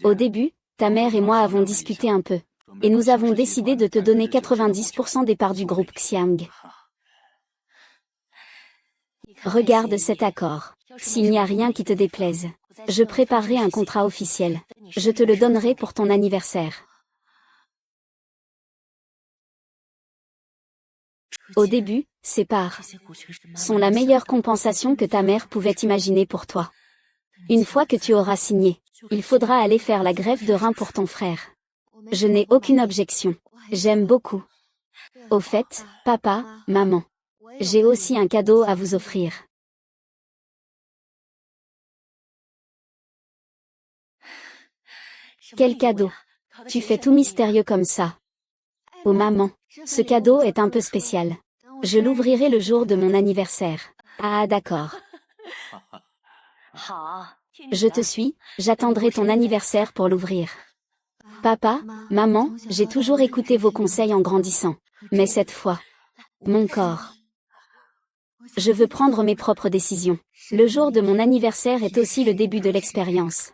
Au début, ta mère et moi avons discuté un peu. Et nous avons décidé de te donner 90% des parts du groupe Xiang. Regarde cet accord. S'il n'y a rien qui te déplaise, je préparerai un contrat officiel. Je te le donnerai pour ton anniversaire. Au début, ces parts sont la meilleure compensation que ta mère pouvait imaginer pour toi. Une fois que tu auras signé, il faudra aller faire la greffe de rein pour ton frère. Je n'ai aucune objection. J'aime beaucoup. Au fait, papa, maman, j'ai aussi un cadeau à vous offrir. Quel cadeau? Tu fais tout mystérieux comme ça. Oh maman, ce cadeau est un peu spécial. Je l'ouvrirai le jour de mon anniversaire. Ah d'accord. Je te suis, j'attendrai ton anniversaire pour l'ouvrir. Papa, maman, j'ai toujours écouté vos conseils en grandissant. Mais cette fois, mon corps. Je veux prendre mes propres décisions. Le jour de mon anniversaire est aussi le début de l'expérience.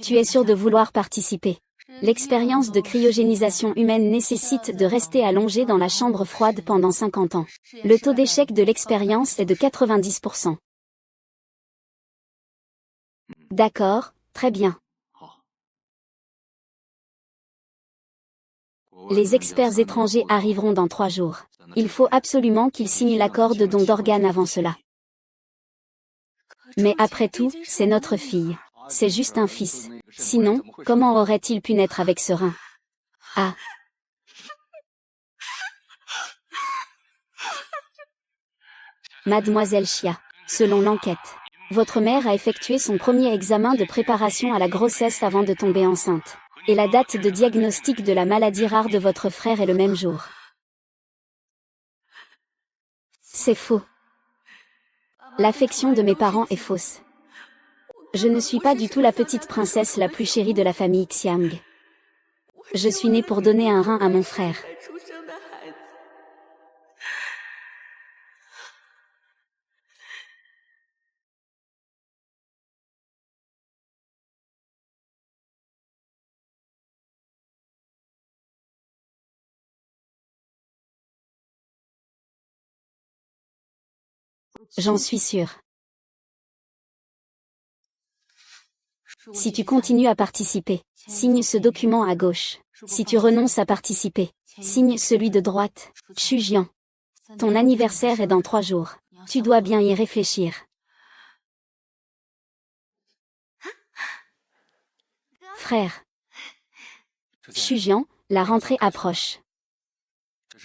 Tu es sûr de vouloir participer. L'expérience de cryogénisation humaine nécessite de rester allongé dans la chambre froide pendant 50 ans. Le taux d'échec de l'expérience est de 90%. D'accord, très bien. Les experts étrangers arriveront dans 3 jours. Il faut absolument qu'ils signent l'accord de don d'organes avant cela. Mais après tout, c'est notre fille. C'est juste un fils. Sinon, comment aurait-il pu naître avec ce rein? Ah. Mademoiselle Chia, selon l'enquête, votre mère a effectué son premier examen de préparation à la grossesse avant de tomber enceinte. Et la date de diagnostic de la maladie rare de votre frère est le même jour. C'est faux. L'affection de mes parents est fausse. Je ne suis pas du tout la petite princesse la plus chérie de la famille Xiang. Je suis née pour donner un rein à mon frère. J'en suis sûre. Si tu continues à participer, signe ce document à gauche. Si tu renonces à participer, signe celui de droite. Xu Jian. Ton anniversaire est dans 3 jours. Tu dois bien y réfléchir. Frère. Xu Jian, la rentrée approche.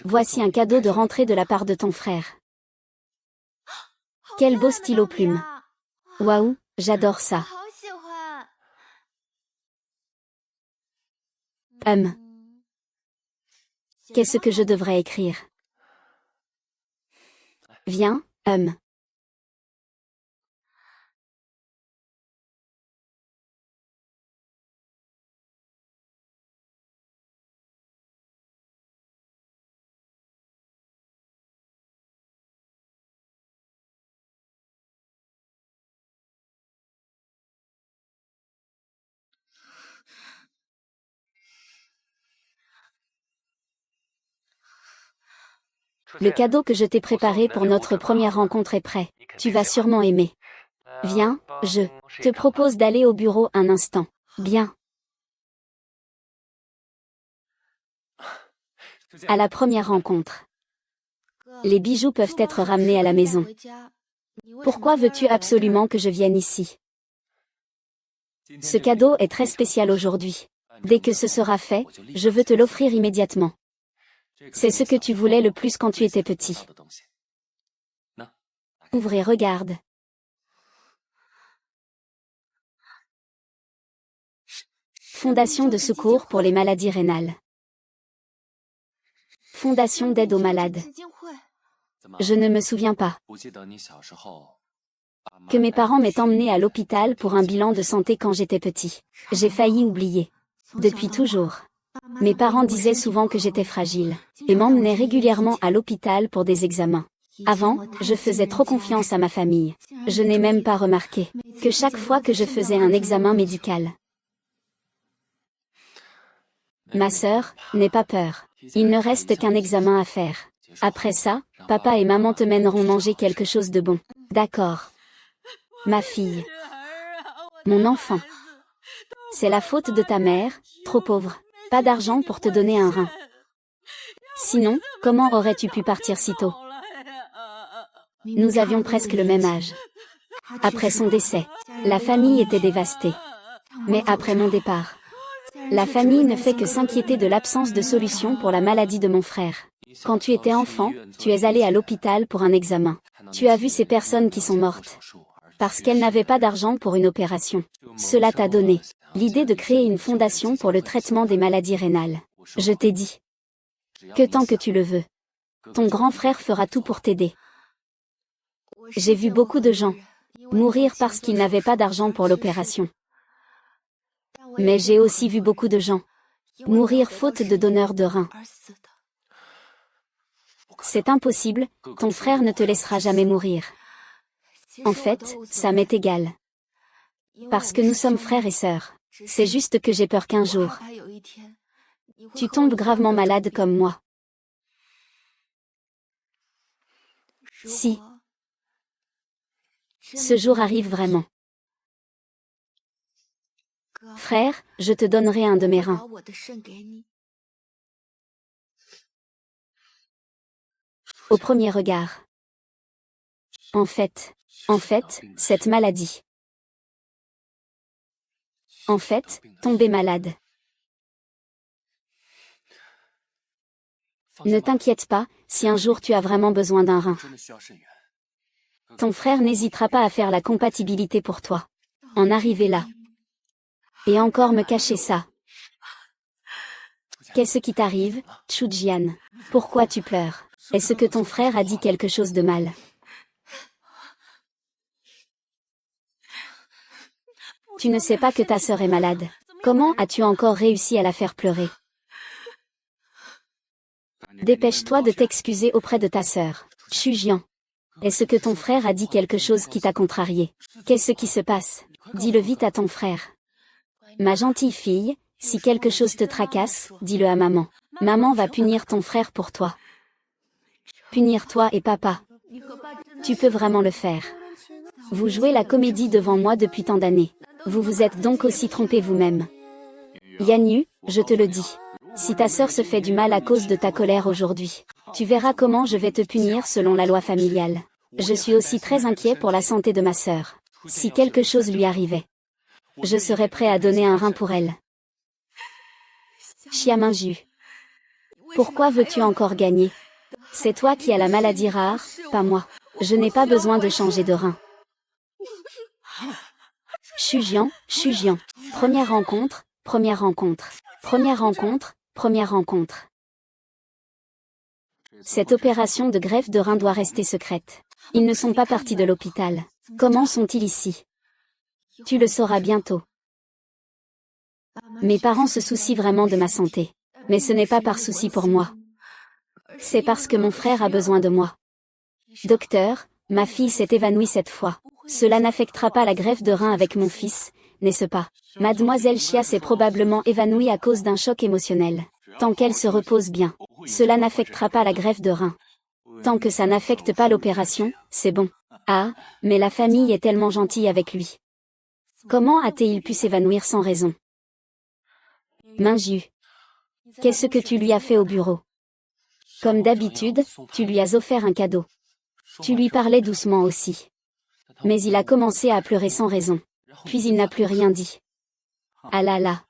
Voici un cadeau de rentrée de la part de ton frère. Quel beau stylo plume. Waouh, j'adore ça. Qu'est-ce que je devrais écrire? Viens, Le cadeau que je t'ai préparé pour notre première rencontre est prêt. Tu vas sûrement aimer. Viens, je te propose d'aller au bureau un instant. Bien. À la première rencontre. Les bijoux peuvent être ramenés à la maison. Pourquoi veux-tu absolument que je vienne ici? Ce cadeau est très spécial aujourd'hui. Dès que ce sera fait, je veux te l'offrir immédiatement. C'est ce que tu voulais le plus quand tu étais petit. Ouvre et regarde. Fondation de secours pour les maladies rénales. Fondation d'aide aux malades. Je ne me souviens pas que mes parents m'aient emmené à l'hôpital pour un bilan de santé quand j'étais petit. J'ai failli oublier. Depuis toujours. Mes parents disaient souvent que j'étais fragile, et m'emmenaient régulièrement à l'hôpital pour des examens. Avant, je faisais trop confiance à ma famille. Je n'ai même pas remarqué que chaque fois que je faisais un examen médical, ma sœur, n'aie pas peur. Il ne reste qu'un examen à faire. Après ça, papa et maman te mèneront manger quelque chose de bon. D'accord. Ma fille. Mon enfant. C'est la faute de ta mère, trop pauvre. Pas d'argent pour te donner un rein. Sinon, comment aurais-tu pu partir si tôt? Nous avions presque le même âge. Après son décès, la famille était dévastée. Mais après mon départ, la famille ne fait que s'inquiéter de l'absence de solution pour la maladie de mon frère. Quand tu étais enfant, tu es allé à l'hôpital pour un examen. Tu as vu ces personnes qui sont mortes parce qu'elles n'avaient pas d'argent pour une opération. Cela t'a donné l'idée de créer une fondation pour le traitement des maladies rénales. Je t'ai dit que tant que tu le veux, ton grand frère fera tout pour t'aider. J'ai vu beaucoup de gens mourir parce qu'ils n'avaient pas d'argent pour l'opération. Mais j'ai aussi vu beaucoup de gens mourir faute de donneur de reins. C'est impossible, ton frère ne te laissera jamais mourir. En fait, ça m'est égal. Parce que nous sommes frères et sœurs. C'est juste que j'ai peur qu'un jour, tu tombes gravement malade comme moi. Si ce jour arrive vraiment, frère, je te donnerai un de mes reins. Au premier regard. En fait, cette maladie. En fait, tomber malade. Ne t'inquiète pas, si un jour tu as vraiment besoin d'un rein, ton frère n'hésitera pas à faire la compatibilité pour toi. En arriver là. Et encore me cacher ça. Qu'est-ce qui t'arrive, Chujian? Pourquoi tu pleures? Est-ce que ton frère a dit quelque chose de mal? Tu ne sais pas que ta sœur est malade. Comment as-tu encore réussi à la faire pleurer? Dépêche-toi de t'excuser auprès de ta sœur. Chujian. Est-ce que ton frère a dit quelque chose qui t'a contrarié? Qu'est-ce qui se passe? Dis-le vite à ton frère. Ma gentille fille, si quelque chose te tracasse, dis-le à maman. Maman va punir ton frère pour toi. Punir toi et papa. Tu peux vraiment le faire. Vous jouez la comédie devant moi depuis tant d'années. Vous vous êtes donc aussi trompé vous-même. Yanyu, je te le dis. Si ta sœur se fait du mal à cause de ta colère aujourd'hui, tu verras comment je vais te punir selon la loi familiale. Je suis aussi très inquiet pour la santé de ma sœur. Si quelque chose lui arrivait, je serais prêt à donner un rein pour elle. Xiaminju. Pourquoi veux-tu encore gagner? C'est toi qui as la maladie rare, pas moi. Je n'ai pas besoin de changer de rein. Chujian. Première rencontre, première rencontre. Première rencontre, première rencontre. Cette opération de greffe de rein doit rester secrète. Ils ne sont pas partis de l'hôpital. Comment sont-ils ici? Tu le sauras bientôt. Mes parents se soucient vraiment de ma santé. Mais ce n'est pas par souci pour moi. C'est parce que mon frère a besoin de moi. Docteur, ma fille s'est évanouie cette fois. Cela n'affectera pas la greffe de rein avec mon fils, n'est-ce pas? Mademoiselle Chia s'est probablement évanouie à cause d'un choc émotionnel. Tant qu'elle se repose bien, cela n'affectera pas la greffe de rein. Tant que ça n'affecte pas l'opération, c'est bon. Ah, mais la famille est tellement gentille avec lui. Comment a-t-il pu s'évanouir sans raison? Minju. Qu'est-ce que tu lui as fait au bureau? Comme d'habitude, tu lui as offert un cadeau. Tu lui parlais doucement aussi. Mais il a commencé à pleurer sans raison. Puis il n'a plus rien dit. Ah là là.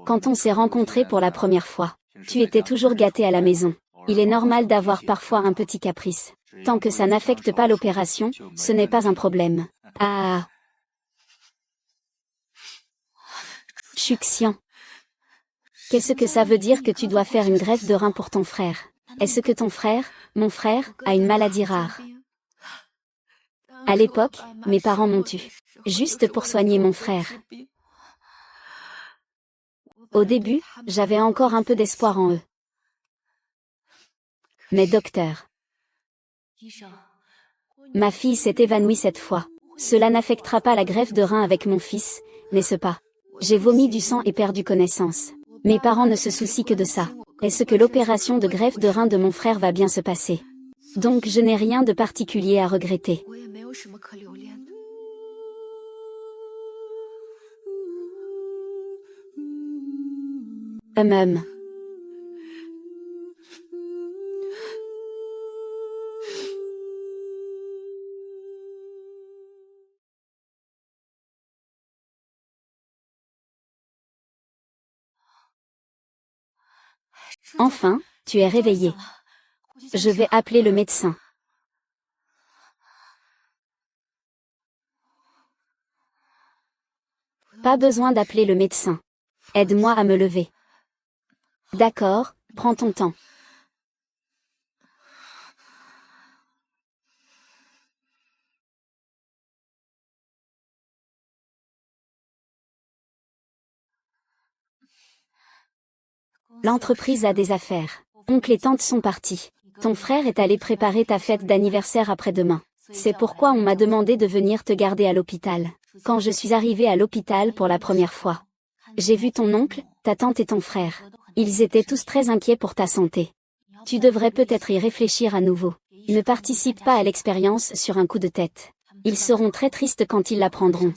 Quand on s'est rencontrés pour la première fois, tu étais toujours gâté à la maison. Il est normal d'avoir parfois un petit caprice. Tant que ça n'affecte pas l'opération, ce n'est pas un problème. Ah. Chuxian. Qu'est-ce que ça veut dire que tu dois faire une greffe de rein pour ton frère? Est-ce que ton frère, mon frère, a une maladie rare? À l'époque, mes parents m'ont tué. Juste pour soigner mon frère. Au début, j'avais encore un peu d'espoir en eux. Mais docteur, Ma fille s'est évanouie cette fois. Cela n'affectera pas la greffe de rein avec mon fils, n'est-ce pas? J'ai vomi du sang et perdu connaissance. Mes parents ne se soucient que de ça. Est-ce que l'opération de greffe de rein de mon frère va bien se passer? Donc je n'ai rien de particulier à regretter. Hum. Enfin, tu es réveillé. Je vais appeler le médecin. Pas besoin d'appeler le médecin. Aide-moi à me lever. D'accord, prends ton temps. L'entreprise a des affaires. Oncle et tante sont partis. Ton frère est allé préparer ta fête d'anniversaire après-demain. C'est pourquoi on m'a demandé de venir te garder à l'hôpital. Quand je suis arrivée à l'hôpital pour la première fois, j'ai vu ton oncle, ta tante et ton frère. Ils étaient tous très inquiets pour ta santé. Tu devrais peut-être y réfléchir à nouveau. Ne participe pas à l'expérience sur un coup de tête. Ils seront très tristes quand ils l'apprendront.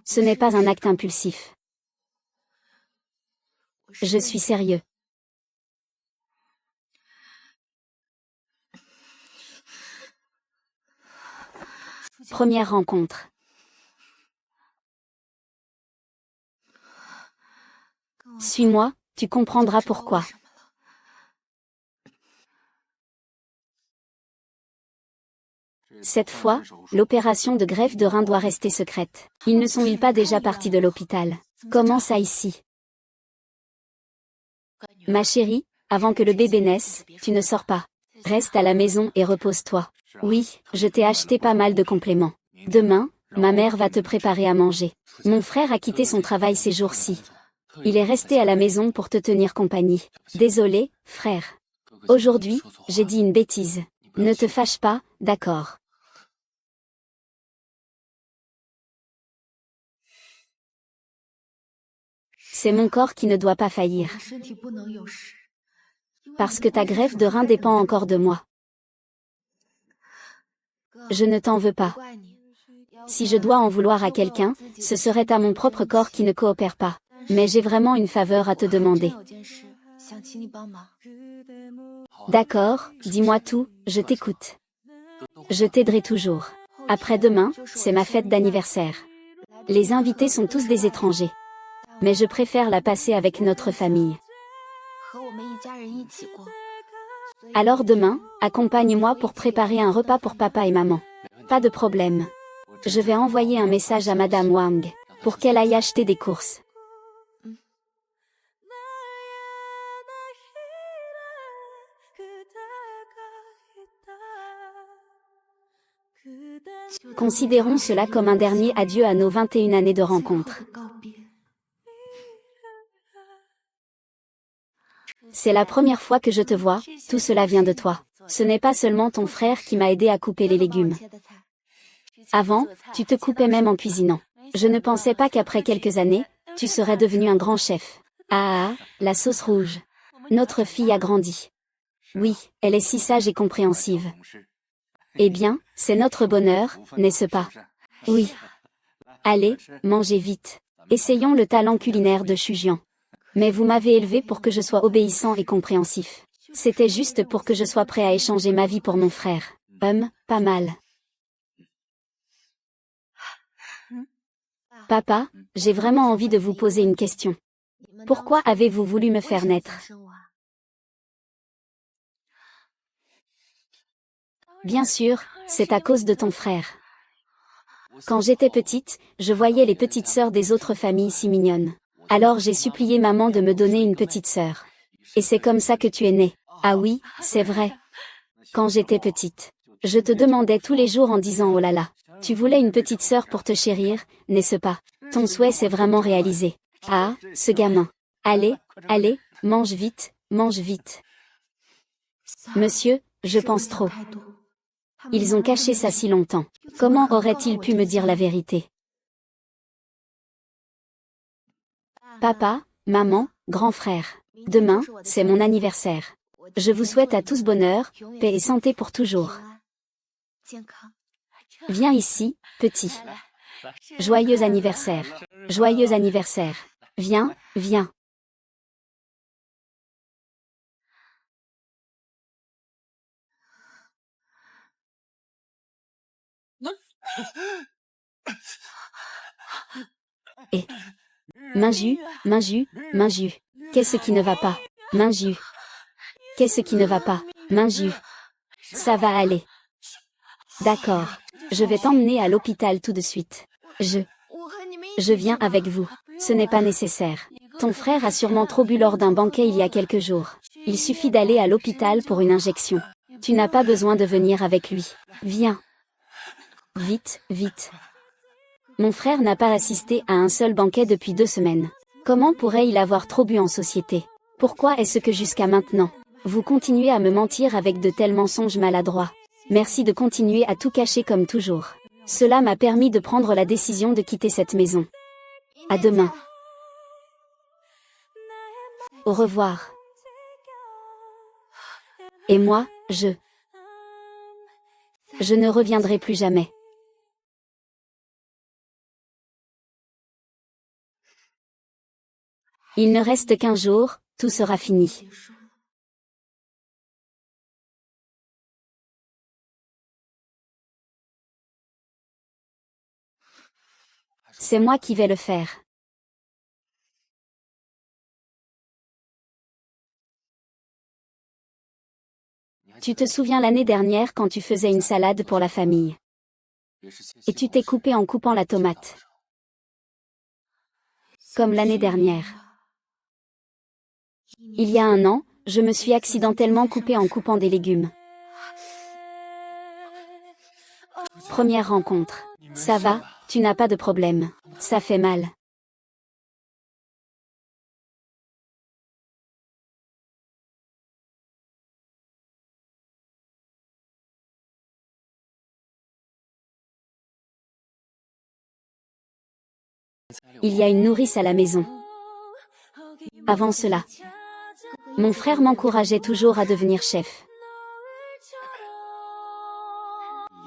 Ce n'est pas un acte impulsif. Je suis sérieux. Première rencontre. Suis-moi, tu comprendras pourquoi. Cette fois, l'opération de greffe de rein doit rester secrète. Ils ne sont-ils pas déjà partis de l'hôpital? Comment ça ici? Ma chérie, avant que le bébé naisse, tu ne sors pas. Reste à la maison et repose-toi. Oui, je t'ai acheté pas mal de compléments. Demain, ma mère va te préparer à manger. Mon frère a quitté son travail ces jours-ci. Il est resté à la maison pour te tenir compagnie. Désolé, frère. Aujourd'hui, j'ai dit une bêtise. Ne te fâche pas, d'accord? C'est mon corps qui ne doit pas faillir. Parce que ta greffe de rein dépend encore de moi. Je ne t'en veux pas. Si je dois en vouloir à quelqu'un, ce serait à mon propre corps qui ne coopère pas. Mais j'ai vraiment une faveur à te demander. D'accord, dis-moi tout, je t'écoute. Je t'aiderai toujours. Après-demain, c'est ma fête d'anniversaire. Les invités sont tous des étrangers. Mais je préfère la passer avec notre famille. Alors demain, accompagne-moi pour préparer un repas pour papa et maman. Pas de problème. Je vais envoyer un message à Madame Wang, pour qu'elle aille acheter des courses. Considérons cela comme un dernier adieu à nos 21 années de rencontre. C'est la première fois que je te vois, tout cela vient de toi. Ce n'est pas seulement ton frère qui m'a aidé à couper les légumes. Avant, tu te coupais même en cuisinant. Je ne pensais pas qu'après quelques années, tu serais devenu un grand chef. Ah, la sauce rouge. Notre fille a grandi. Oui, elle est si sage et compréhensive. Eh bien, c'est notre bonheur, n'est-ce pas? Oui. Allez, mangez vite. Essayons le talent culinaire de Shujian. Mais vous m'avez élevé pour que je sois obéissant et compréhensif. C'était juste pour que je sois prêt à échanger ma vie pour mon frère. Pas mal. Papa, j'ai vraiment envie de vous poser une question. Pourquoi avez-vous voulu me faire naître? Bien sûr, c'est à cause de ton frère. Quand j'étais petite, je voyais les petites sœurs des autres familles si mignonnes. Alors j'ai supplié maman de me donner une petite sœur. Et c'est comme ça que tu es née. Ah oui, c'est vrai. Quand j'étais petite, je te demandais tous les jours en disant oh là là. Tu voulais une petite sœur pour te chérir, n'est-ce pas? Ton souhait s'est vraiment réalisé. Ah, ce gamin. Allez, allez, mange vite, mange vite. Monsieur, je pense trop. Ils ont caché ça si longtemps. Comment auraient-ils pu me dire la vérité? Papa, maman, grand frère. Demain, c'est mon anniversaire. Je vous souhaite à tous bonheur, paix et santé pour toujours. Viens ici, petit. Joyeux anniversaire. Joyeux anniversaire. Viens, viens. Et Minju, Minju, Minju. Qu'est-ce qui ne va pas? Minju. Qu'est-ce qui ne va pas? Minju. Ça va aller. D'accord. Je vais t'emmener à l'hôpital tout de suite. Je viens avec vous. Ce n'est pas nécessaire. Ton frère a sûrement trop bu lors d'un banquet il y a quelques jours. Il suffit d'aller à l'hôpital pour une injection. Tu n'as pas besoin de venir avec lui. Viens. Vite, vite. Mon frère n'a pas assisté à un seul banquet depuis 2 semaines. Comment pourrait-il avoir trop bu en société? Pourquoi est-ce que jusqu'à maintenant, vous continuez à me mentir avec de tels mensonges maladroits? Merci de continuer à tout cacher comme toujours. Cela m'a permis de prendre la décision de quitter cette maison. À demain. Au revoir. Et moi, je ne reviendrai plus jamais. Il ne reste qu'un jour, tout sera fini. C'est moi qui vais le faire. Tu te souviens l'année dernière quand tu faisais une salade pour la famille? Et tu t'es coupé en coupant la tomate. Comme l'année dernière. Il y a 1 an, je me suis accidentellement coupé en coupant des légumes. Première rencontre. Ça va, tu n'as pas de problème. Ça fait mal. Il y a une nourrice à la maison. Avant cela, mon frère m'encourageait toujours à devenir chef.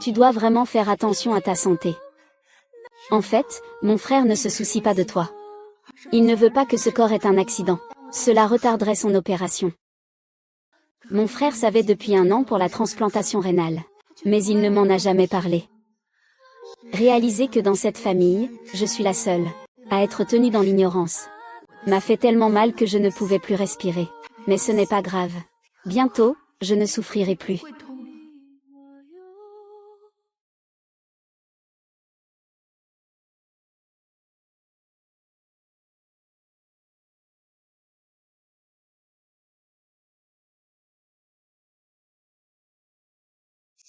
Tu dois vraiment faire attention à ta santé. En fait, mon frère ne se soucie pas de toi. Il ne veut pas que ce corps ait un accident. Cela retarderait son opération. Mon frère savait depuis 1 an pour la transplantation rénale. Mais il ne m'en a jamais parlé. Réaliser que dans cette famille, je suis la seule à être tenue dans l'ignorance m'a fait tellement mal que je ne pouvais plus respirer. Mais ce n'est pas grave. Bientôt, je ne souffrirai plus.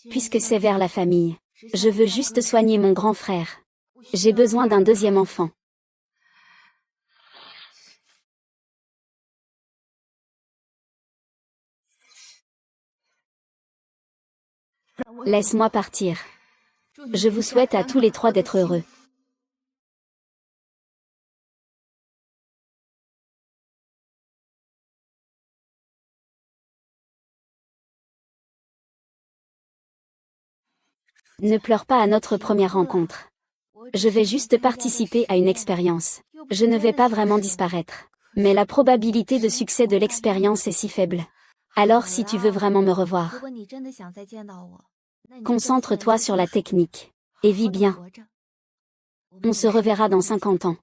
Puisque c'est vers la famille. Je veux juste soigner mon grand frère. J'ai besoin d'un 2e enfant. Laisse-moi partir. Je vous souhaite à tous les 3 d'être heureux. Ne pleure pas à notre première rencontre. Je vais juste participer à une expérience. Je ne vais pas vraiment disparaître. Mais la probabilité de succès de l'expérience est si faible. Alors si tu veux vraiment me revoir, concentre-toi sur la technique. Et vis bien. On se reverra dans 50 ans.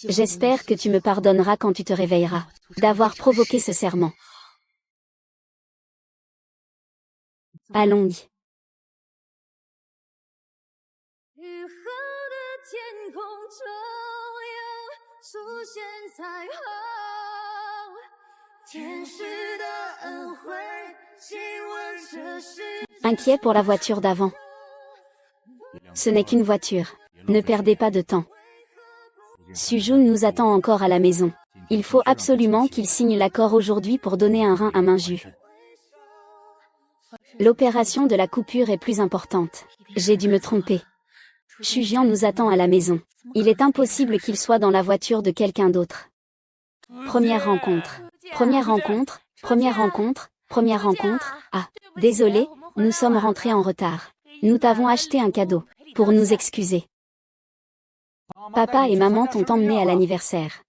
J'espère que tu me pardonneras quand tu te réveilleras, d'avoir provoqué ce serment. Allons-y. Inquiet pour la voiture d'avant. Ce n'est qu'une voiture. Ne perdez pas de temps. Sujun nous attend encore à la maison. Il faut absolument qu'il signe l'accord aujourd'hui pour donner un rein à Minju. L'opération de la coupure est plus importante. J'ai dû me tromper. Shujian nous attend à la maison. Il est impossible qu'il soit dans la voiture de quelqu'un d'autre. Première rencontre. Première rencontre. Première rencontre. Première rencontre. Ah, désolé, nous sommes rentrés en retard. Nous t'avons acheté un cadeau. Pour nous excuser. Papa et maman t'ont emmené à l'anniversaire.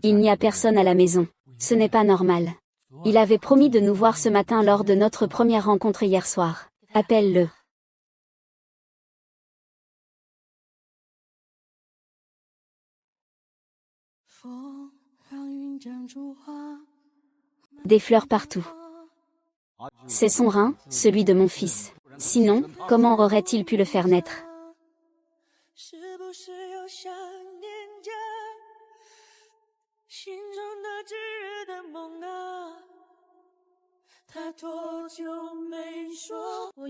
Il n'y a personne à la maison. Ce n'est pas normal. Il avait promis de nous voir ce matin lors de notre première rencontre hier soir. Appelle-le. Des fleurs partout. C'est son rein, celui de mon fils. Sinon, comment aurait-il pu le faire naître?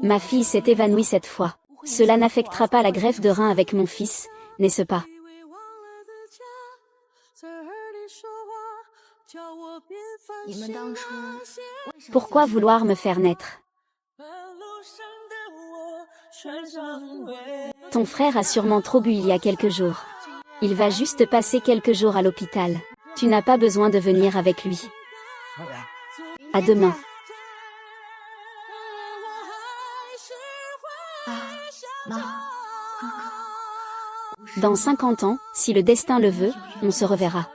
Ma fille s'est évanouie cette fois. Cela n'affectera pas la greffe de rein avec mon fils, n'est-ce pas? Pourquoi vouloir me faire naître? Ton frère a sûrement trop bu il y a quelques jours. Il va juste passer quelques jours à l'hôpital. Tu n'as pas besoin de venir avec lui. À demain. Dans 50 ans, si le destin le veut, on se reverra.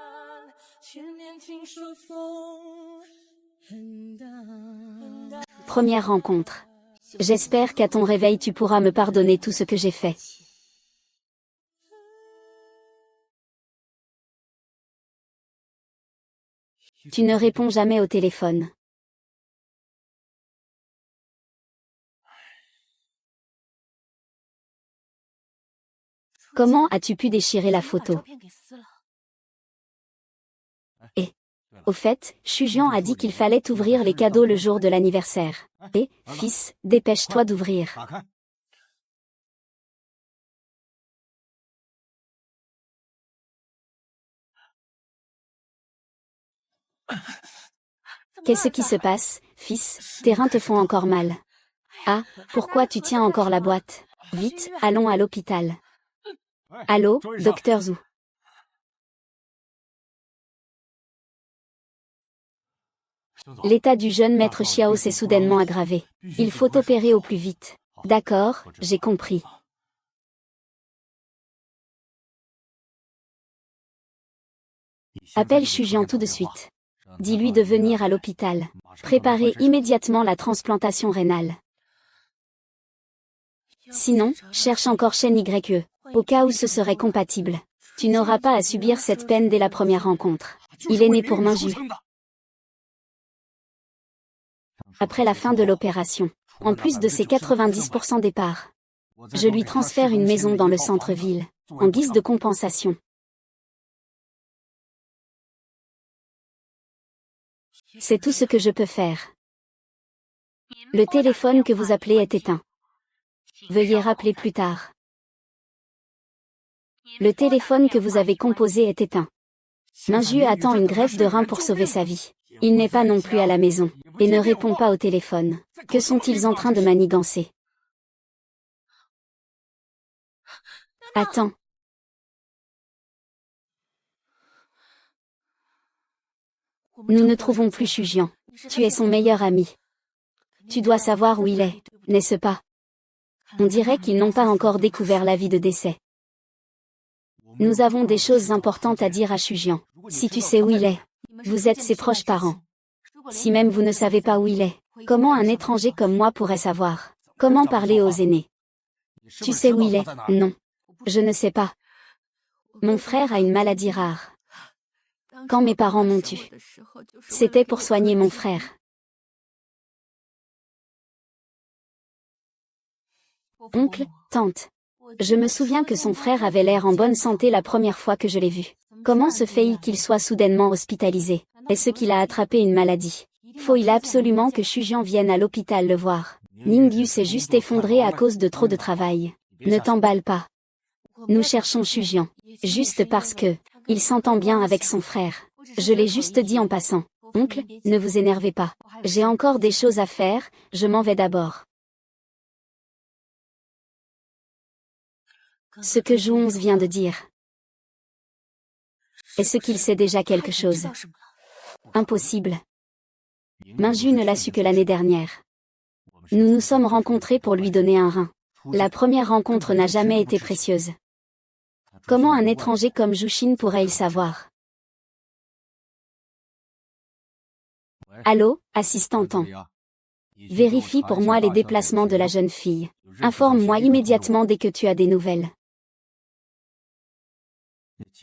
Première rencontre. J'espère qu'à ton réveil tu pourras me pardonner tout ce que j'ai fait. Tu ne réponds jamais au téléphone. Comment as-tu pu déchirer la photo? Et, au fait, Shujian a dit qu'il fallait ouvrir les cadeaux le jour de l'anniversaire. Et, fils, dépêche-toi d'ouvrir. Qu'est-ce qui se passe, fils? Tes reins te font encore mal. Ah, pourquoi tu tiens encore la boîte? Vite, allons à l'hôpital. Allô, docteur Zhu. L'état du jeune maître Xiao s'est soudainement aggravé. Il faut opérer au plus vite. D'accord, j'ai compris. Appelle Shujian tout de suite. Dis-lui de venir à l'hôpital. Préparez immédiatement la transplantation rénale. Sinon, cherche encore Shen YE, au cas où ce serait compatible. Tu n'auras pas à subir cette peine dès la première rencontre. Il est né pour Minju. Après la fin de l'opération, en plus de ses 90% d'épargne, je lui transfère une maison dans le centre-ville, en guise de compensation. C'est tout ce que je peux faire. Le téléphone que vous appelez est éteint. Veuillez rappeler plus tard. Le téléphone que vous avez composé est éteint. Minju attend une greffe de rein pour sauver sa vie. Il n'est pas non plus à la maison, et ne répond pas au téléphone. Que sont-ils en train de manigancer? Attends. Nous ne trouvons plus Shujian. Tu es son meilleur ami. Tu dois savoir où il est, n'est-ce pas? On dirait qu'ils n'ont pas encore découvert l'avis de décès. Nous avons des choses importantes à dire à Shujian. Si tu sais où il est, vous êtes ses proches parents. Si même vous ne savez pas où il est, comment un étranger comme moi pourrait savoir? Comment parler aux aînés? Tu sais où il est? Non. Je ne sais pas. Mon frère a une maladie rare. Quand mes parents m'ont tué, c'était pour soigner mon frère. Oncle, tante. Je me souviens que son frère avait l'air en bonne santé la première fois que je l'ai vu. Comment se fait-il qu'il soit soudainement hospitalisé? Est-ce qu'il a attrapé une maladie? Faut-il absolument que Shujian vienne à l'hôpital le voir? Ningyu s'est juste effondré à cause de trop de travail. Ne t'emballe pas. Nous cherchons Shujian. Juste parce que, il s'entend bien avec son frère. Je l'ai juste dit en passant. Oncle, ne vous énervez pas. J'ai encore des choses à faire, je m'en vais d'abord. Ce que Juons vient de dire. Est-ce qu'il sait déjà quelque chose? Impossible. Minju ne l'a su que l'année dernière. Nous nous sommes rencontrés pour lui donner un rein. La première rencontre n'a jamais été précieuse. Comment un étranger comme Jushin pourrait-il savoir? Allô, assistant Tan. Vérifie pour moi les déplacements de la jeune fille. Informe-moi immédiatement dès que tu as des nouvelles.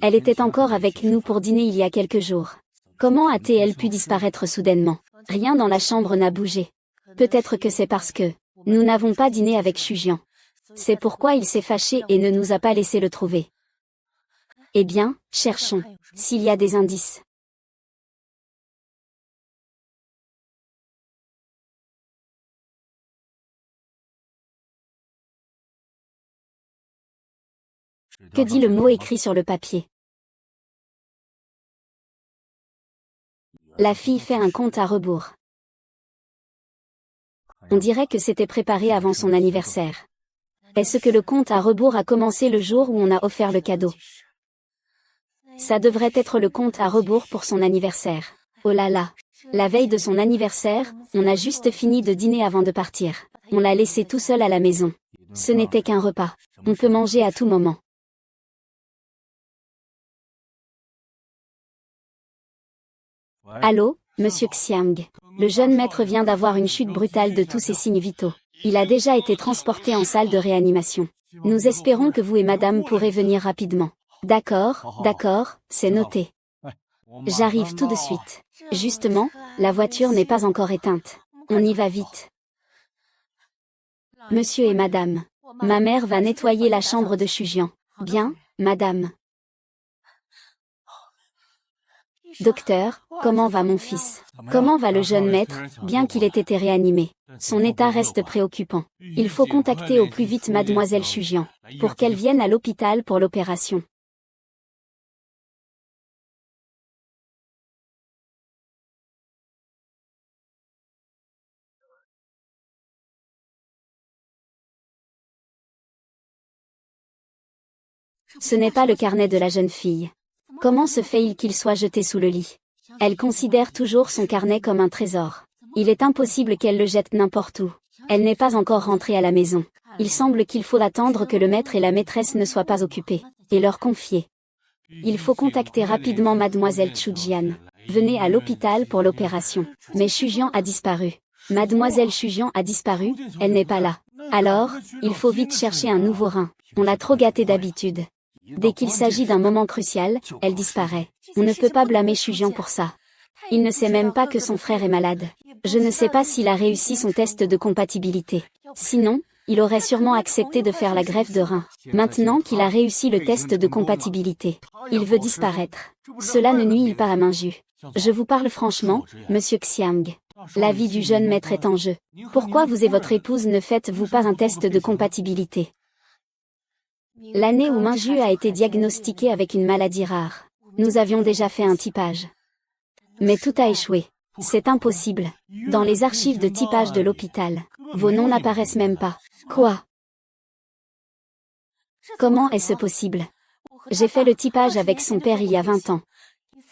Elle était encore avec nous pour dîner il y a quelques jours. Comment a-t-elle pu disparaître soudainement? Rien dans la chambre n'a bougé. Peut-être que c'est parce que nous n'avons pas dîné avec Shujian. C'est pourquoi il s'est fâché et ne nous a pas laissé le trouver. Eh bien, cherchons, s'il y a des indices. Que dit le mot écrit sur le papier? La fille fait un compte à rebours. On dirait que c'était préparé avant son anniversaire. Est-ce que le compte à rebours a commencé le jour où on a offert le cadeau? Ça devrait être le compte à rebours pour son anniversaire. Oh là là. La veille de son anniversaire, on a juste fini de dîner avant de partir. On l'a laissé tout seul à la maison. Ce n'était qu'un repas. On peut manger à tout moment. Allô, monsieur Xiang. Le jeune maître vient d'avoir une chute brutale de tous ses signes vitaux. Il a déjà été transporté en salle de réanimation. Nous espérons que vous et madame pourrez venir rapidement. D'accord, c'est noté. J'arrive tout de suite. Justement, la voiture n'est pas encore éteinte. On y va vite. Monsieur et madame. Ma mère va nettoyer la chambre de Shujian. Bien, madame. Docteur, comment va mon fils? Comment va le jeune maître, bien qu'il ait été réanimé? Son état reste préoccupant. Il faut contacter au plus vite mademoiselle Shujian, pour qu'elle vienne à l'hôpital pour l'opération. Ce n'est pas le carnet de la jeune fille. Comment se fait-il qu'il soit jeté sous le lit? Elle considère toujours son carnet comme un trésor. Il est impossible qu'elle le jette n'importe où. Elle n'est pas encore rentrée à la maison. Il semble qu'il faut attendre que le maître et la maîtresse ne soient pas occupés, et leur confier. Il faut contacter rapidement mademoiselle Chujian. Venez à l'hôpital pour l'opération. Mais Shujian a disparu. Mademoiselle Shujian a disparu, elle n'est pas là. Alors, il faut vite chercher un nouveau rein. On l'a trop gâtée d'habitude. Dès qu'il s'agit d'un moment crucial, elle disparaît. On ne peut pas blâmer Shujian pour ça. Il ne sait même pas que son frère est malade. Je ne sais pas s'il a réussi son test de compatibilité. Sinon, il aurait sûrement accepté de faire la greffe de rein. Maintenant qu'il a réussi le test de compatibilité, il veut disparaître. Cela ne nuit pas à Minju. Je vous parle franchement, monsieur Xiang. La vie du jeune maître est en jeu. Pourquoi vous et votre épouse ne faites-vous pas un test de compatibilité? L'année où Minju a été diagnostiqué avec une maladie rare, nous avions déjà fait un typage. Mais tout a échoué. C'est impossible. Dans les archives de typage de l'hôpital, vos noms n'apparaissent même pas. Quoi? Comment est-ce possible? J'ai fait le typage avec son père il y a 20 ans.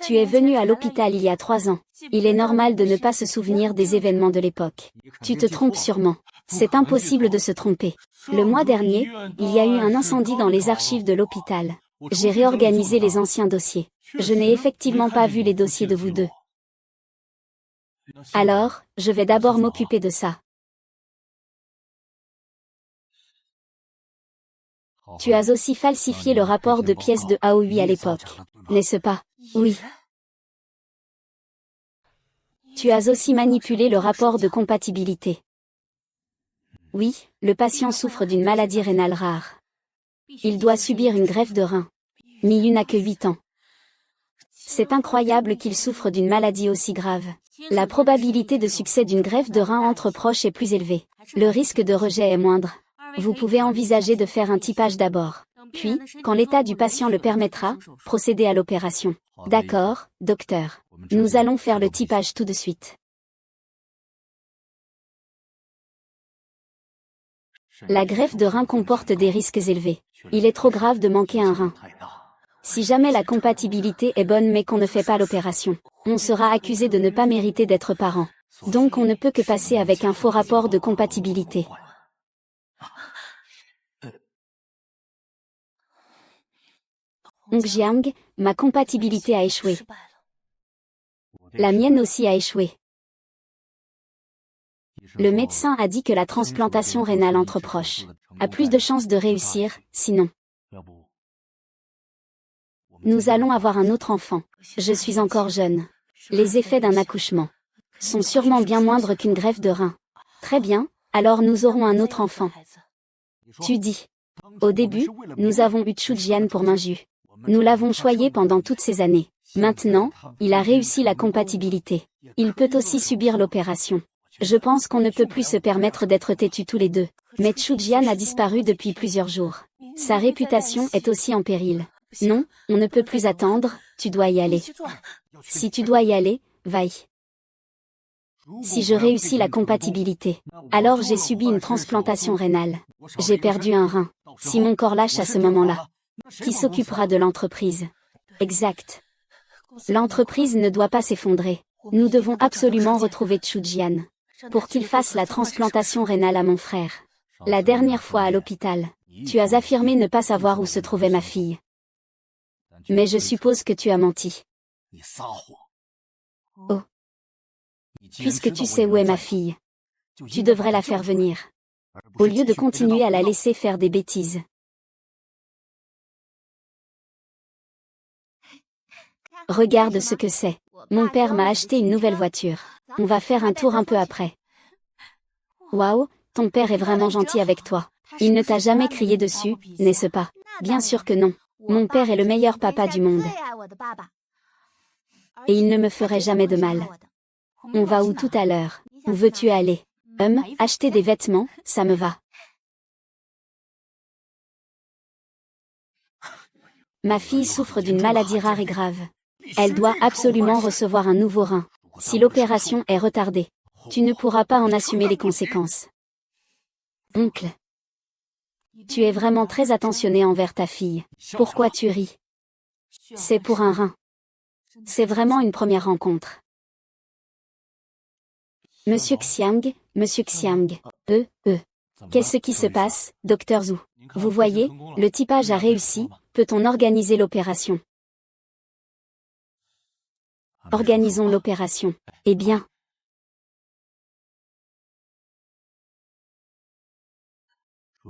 Tu es venu à l'hôpital il y a 3 ans. Il est normal de ne pas se souvenir des événements de l'époque. Tu te trompes sûrement. C'est impossible de se tromper. Le mois dernier, il y a eu un incendie dans les archives de l'hôpital. J'ai réorganisé les anciens dossiers. Je n'ai effectivement pas vu les dossiers de vous deux. Alors, je vais d'abord m'occuper de ça. Tu as aussi falsifié le rapport de pièces de Aoi à l'époque, n'est-ce pas? Oui. Tu as aussi manipulé le rapport de compatibilité. Oui, le patient souffre d'une maladie rénale rare. Il doit subir une greffe de rein. Miyu n'a que 8 ans. C'est incroyable qu'il souffre d'une maladie aussi grave. La probabilité de succès d'une greffe de rein entre proches est plus élevée. Le risque de rejet est moindre. Vous pouvez envisager de faire un typage d'abord. Puis, quand l'état du patient le permettra, procéder à l'opération. D'accord, docteur. Nous allons faire le typage tout de suite. La greffe de rein comporte des risques élevés. Il est trop grave de manquer un rein. Si jamais la compatibilité est bonne mais qu'on ne fait pas l'opération, on sera accusé de ne pas mériter d'être parent. Donc on ne peut que passer avec un faux rapport de compatibilité. Hong Jiang, ma compatibilité a échoué. La mienne aussi a échoué. Le médecin a dit que la transplantation rénale entre proches a plus de chances de réussir, sinon. Nous allons avoir un autre enfant. Je suis encore jeune. Les effets d'un accouchement sont sûrement bien moindres qu'une greffe de rein. Très bien, alors nous aurons un autre enfant. Tu dis. Au début, nous avons eu Chu Jian pour Minju. Nous l'avons choyé pendant toutes ces années. Maintenant, il a réussi la compatibilité. Il peut aussi subir l'opération. Je pense qu'on ne peut plus se permettre d'être têtus tous les deux. Mais Chu Jian a disparu depuis plusieurs jours. Sa réputation est aussi en péril. Non, on ne peut plus attendre, tu dois y aller. Si tu dois y aller, va-y. Si je réussis la compatibilité, alors j'ai subi une transplantation rénale. J'ai perdu un rein. Si mon corps lâche à ce moment-là, qui s'occupera de l'entreprise? Exact. L'entreprise ne doit pas s'effondrer. Nous devons absolument retrouver Chu Jian pour qu'il fasse la transplantation rénale à mon frère. La dernière fois à l'hôpital, tu as affirmé ne pas savoir où se trouvait ma fille. Mais je suppose que tu as menti. Oh. Puisque tu sais où est ma fille, tu devrais la faire venir, au lieu de continuer à la laisser faire des bêtises. Regarde ce que c'est. Mon père m'a acheté une nouvelle voiture. On va faire un tour un peu après. Waouh, ton père est vraiment gentil avec toi. Il ne t'a jamais crié dessus, n'est-ce pas? Bien sûr que non. Mon père est le meilleur papa du monde. Et il ne me ferait jamais de mal. On va où tout à l'heure? Où veux-tu aller? Acheter des vêtements, ça me va. Ma fille souffre d'une maladie rare et grave. Elle doit absolument recevoir un nouveau rein. Si l'opération est retardée, tu ne pourras pas en assumer les conséquences. Oncle, tu es vraiment très attentionné envers ta fille. Pourquoi tu ris? C'est pour un rein. C'est vraiment une première rencontre. Monsieur Xiang, Qu'est-ce qui se passe, Docteur Zhu? Vous voyez, le typage a réussi, peut-on organiser l'opération? Organisons l'opération. Eh bien.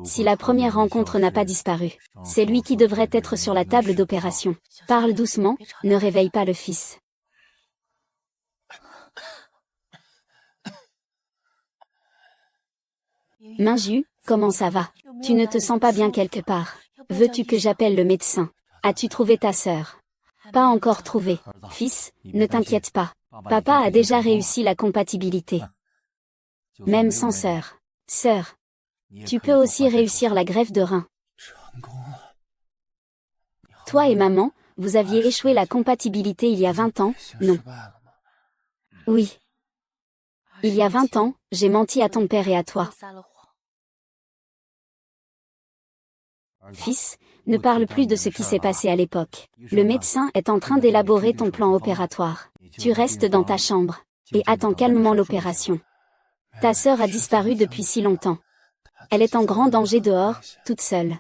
Si la première rencontre n'a pas disparu, c'est lui qui devrait être sur la table d'opération. Parle doucement, ne réveille pas le fils. Minju, comment ça va? Tu ne te sens pas bien quelque part? Veux-tu que j'appelle le médecin? As-tu trouvé ta sœur? Pas encore trouvé. Fils, ne t'inquiète pas. Papa a déjà réussi la compatibilité. Même sans sœur. Sœur, tu peux aussi réussir la greffe de rein. Toi et maman, vous aviez échoué la compatibilité il y a 20 ans, non? Oui. Il y a 20 ans, j'ai menti à ton père et à toi. Fils, ne parle plus de ce qui s'est passé à l'époque. Le médecin est en train d'élaborer ton plan opératoire. Tu restes dans ta chambre et attends calmement l'opération. Ta sœur a disparu depuis si longtemps. Elle est en grand danger dehors, toute seule.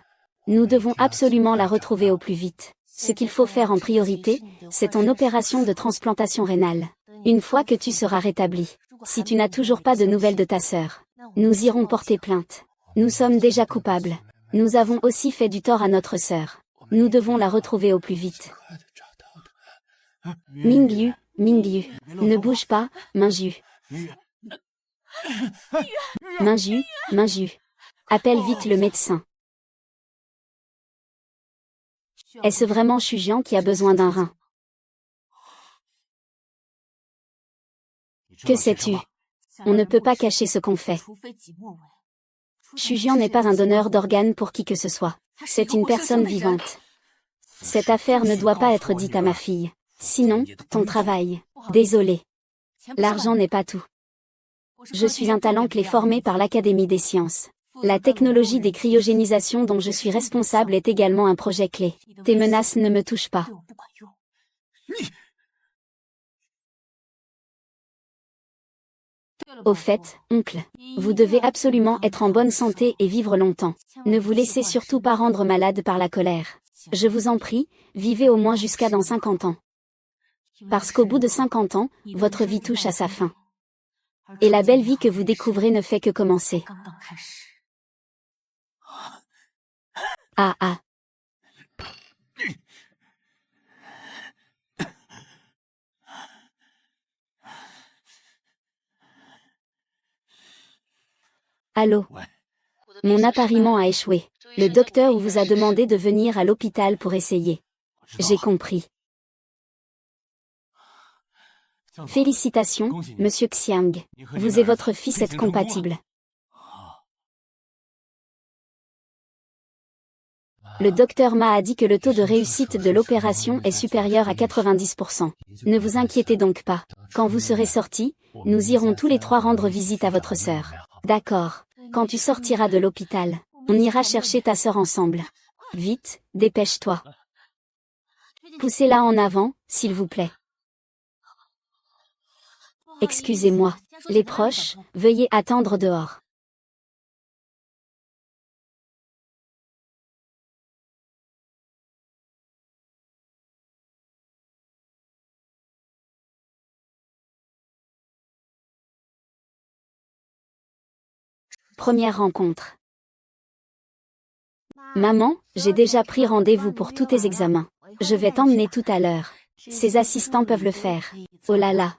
Nous devons absolument la retrouver au plus vite. Ce qu'il faut faire en priorité, c'est ton opération de transplantation rénale. Une fois que tu seras rétabli, si tu n'as toujours pas de nouvelles de ta sœur, nous irons porter plainte. Nous sommes déjà coupables. Nous avons aussi fait du tort à notre sœur. Nous devons la retrouver au plus vite. Mingyu, ne bouge pas, Minju. Minju. Appelle vite le médecin. Est-ce vraiment Shujian qui a besoin d'un rein? Que sais-tu? On ne peut pas cacher ce qu'on fait. Shujian n'est pas un donneur d'organes pour qui que ce soit. C'est une personne vivante. Cette affaire ne doit pas être dite à ma fille. Sinon, ton travail. Désolé. L'argent n'est pas tout. Je suis un talent clé formé par l'Académie des sciences. La technologie des cryogénisations dont je suis responsable est également un projet clé. Tes menaces ne me touchent pas. Au fait, oncle, vous devez absolument être en bonne santé et vivre longtemps. Ne vous laissez surtout pas rendre malade par la colère. Je vous en prie, vivez au moins jusqu'à dans 50 ans. Parce qu'au bout de 50 ans, votre vie touche à sa fin. Et la belle vie que vous découvrez ne fait que commencer. Ah ah. Allô? Mon appariement a échoué. Le docteur vous a demandé de venir à l'hôpital pour essayer. J'ai compris. Félicitations, monsieur Xiang. Vous et votre fils êtes compatibles. Le docteur Ma a dit que le taux de réussite de l'opération est supérieur à 90%. Ne vous inquiétez donc pas. Quand vous serez sortis, nous irons tous les trois rendre visite à votre sœur. D'accord. Quand tu sortiras de l'hôpital, on ira chercher ta sœur ensemble. Vite, dépêche-toi. Poussez-la en avant, s'il vous plaît. Excusez-moi. Les proches, veuillez attendre dehors. Première rencontre. Maman, j'ai déjà pris rendez-vous pour tous tes examens. Je vais t'emmener tout à l'heure. Ces assistants peuvent le faire. Oh là là.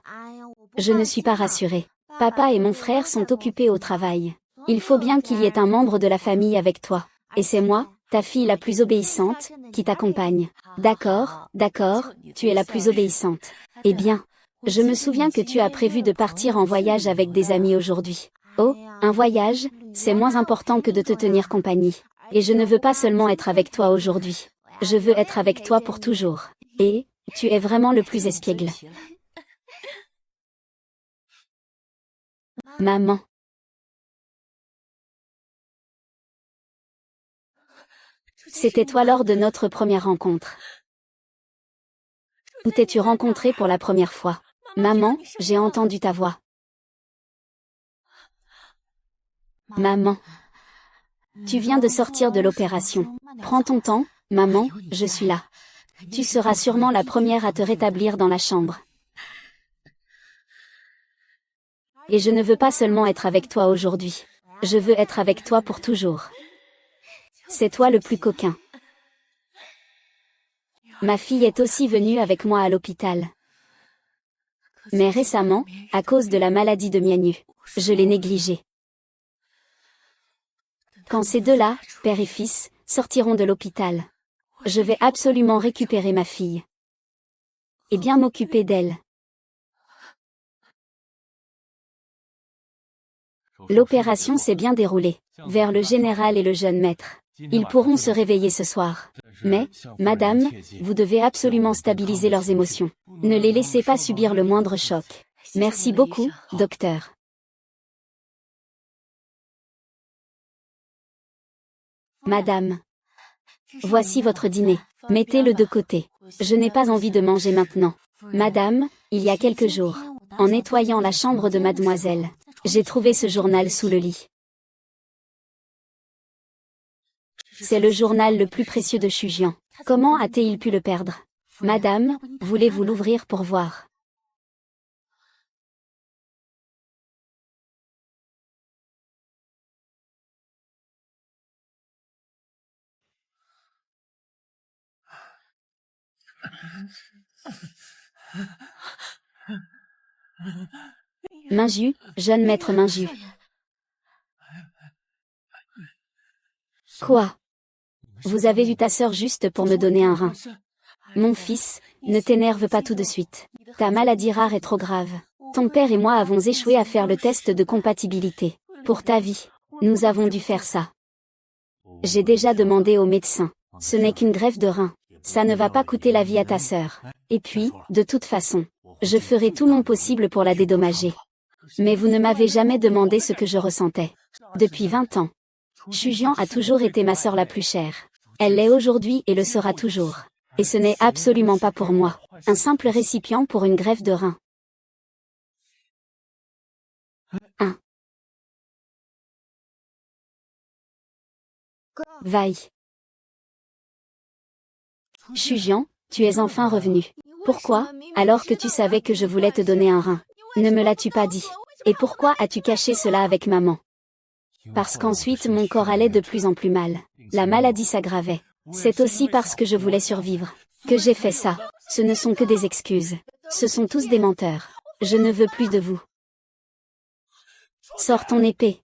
Je ne suis pas rassurée. Papa et mon frère sont occupés au travail. Il faut bien qu'il y ait un membre de la famille avec toi. Et c'est moi, ta fille la plus obéissante, qui t'accompagne. D'accord, d'accord, tu es la plus obéissante. Eh bien, je me souviens que tu as prévu de partir en voyage avec des amis aujourd'hui. Oh, un voyage, c'est moins important que de te tenir compagnie. Et je ne veux pas seulement être avec toi aujourd'hui. Je veux être avec toi pour toujours. Et, tu es vraiment le plus espiègle. Maman. C'était toi lors de notre première rencontre. Où t'es-tu rencontré pour la première fois? Maman, j'ai entendu ta voix. Maman. Tu viens de sortir de l'opération. Prends ton temps, maman, je suis là. Tu seras sûrement la première à te rétablir dans la chambre. Et je ne veux pas seulement être avec toi aujourd'hui. Je veux être avec toi pour toujours. C'est toi le plus coquin. Ma fille est aussi venue avec moi à l'hôpital. Mais récemment, à cause de la maladie de Mianu, je l'ai négligée. Quand ces deux-là, père et fils, sortiront de l'hôpital, je vais absolument récupérer ma fille. Et bien m'occuper d'elle. L'opération s'est bien déroulée, vers le général et le jeune maître. Ils pourront se réveiller ce soir. Mais, madame, vous devez absolument stabiliser leurs émotions. Ne les laissez pas subir le moindre choc. Merci beaucoup, docteur. Madame. Voici votre dîner. Mettez-le de côté. Je n'ai pas envie de manger maintenant. Madame, il y a quelques jours, en nettoyant la chambre de mademoiselle, j'ai trouvé ce journal sous le lit. C'est le journal le plus précieux de Shujian. Comment a-t-il pu le perdre? Madame, voulez-vous l'ouvrir pour voir? Minju, jeune maître Minju. Quoi? Vous avez vu ta sœur juste pour me donner un rein. Mon fils, ne t'énerve pas tout de suite. Ta maladie rare est trop grave. Ton père et moi avons échoué à faire le test de compatibilité. Pour ta vie, nous avons dû faire ça. J'ai déjà demandé au médecin. Ce n'est qu'une greffe de rein. Ça ne va pas coûter la vie à ta sœur. Et puis, de toute façon, je ferai tout mon possible pour la dédommager. Mais vous ne m'avez jamais demandé ce que je ressentais. Depuis 20 ans. Shujian a toujours été ma sœur la plus chère. Elle l'est aujourd'hui et le sera toujours. Et ce n'est absolument pas pour moi. Un simple récipient pour une greffe de rein. 1. Vaille. Shujian, tu es enfin revenu. Pourquoi, alors que tu savais que je voulais te donner un rein? Ne me l'as-tu pas dit? Et pourquoi as-tu caché cela avec maman? Parce qu'ensuite mon corps allait de plus en plus mal. La maladie s'aggravait. C'est aussi parce que je voulais survivre que j'ai fait ça. Ce ne sont que des excuses. Ce sont tous des menteurs. Je ne veux plus de vous. Sors ton épée.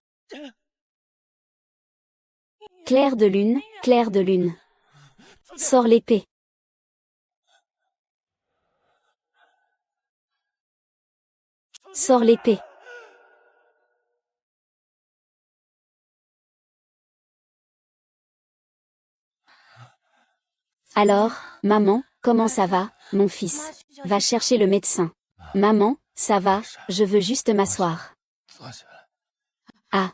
Clair de lune, clair de lune. Sors l'épée. Sors l'épée. Alors, maman, comment ça va, mon fils? Va chercher le médecin. Maman, ça va, je veux juste m'asseoir. Ah.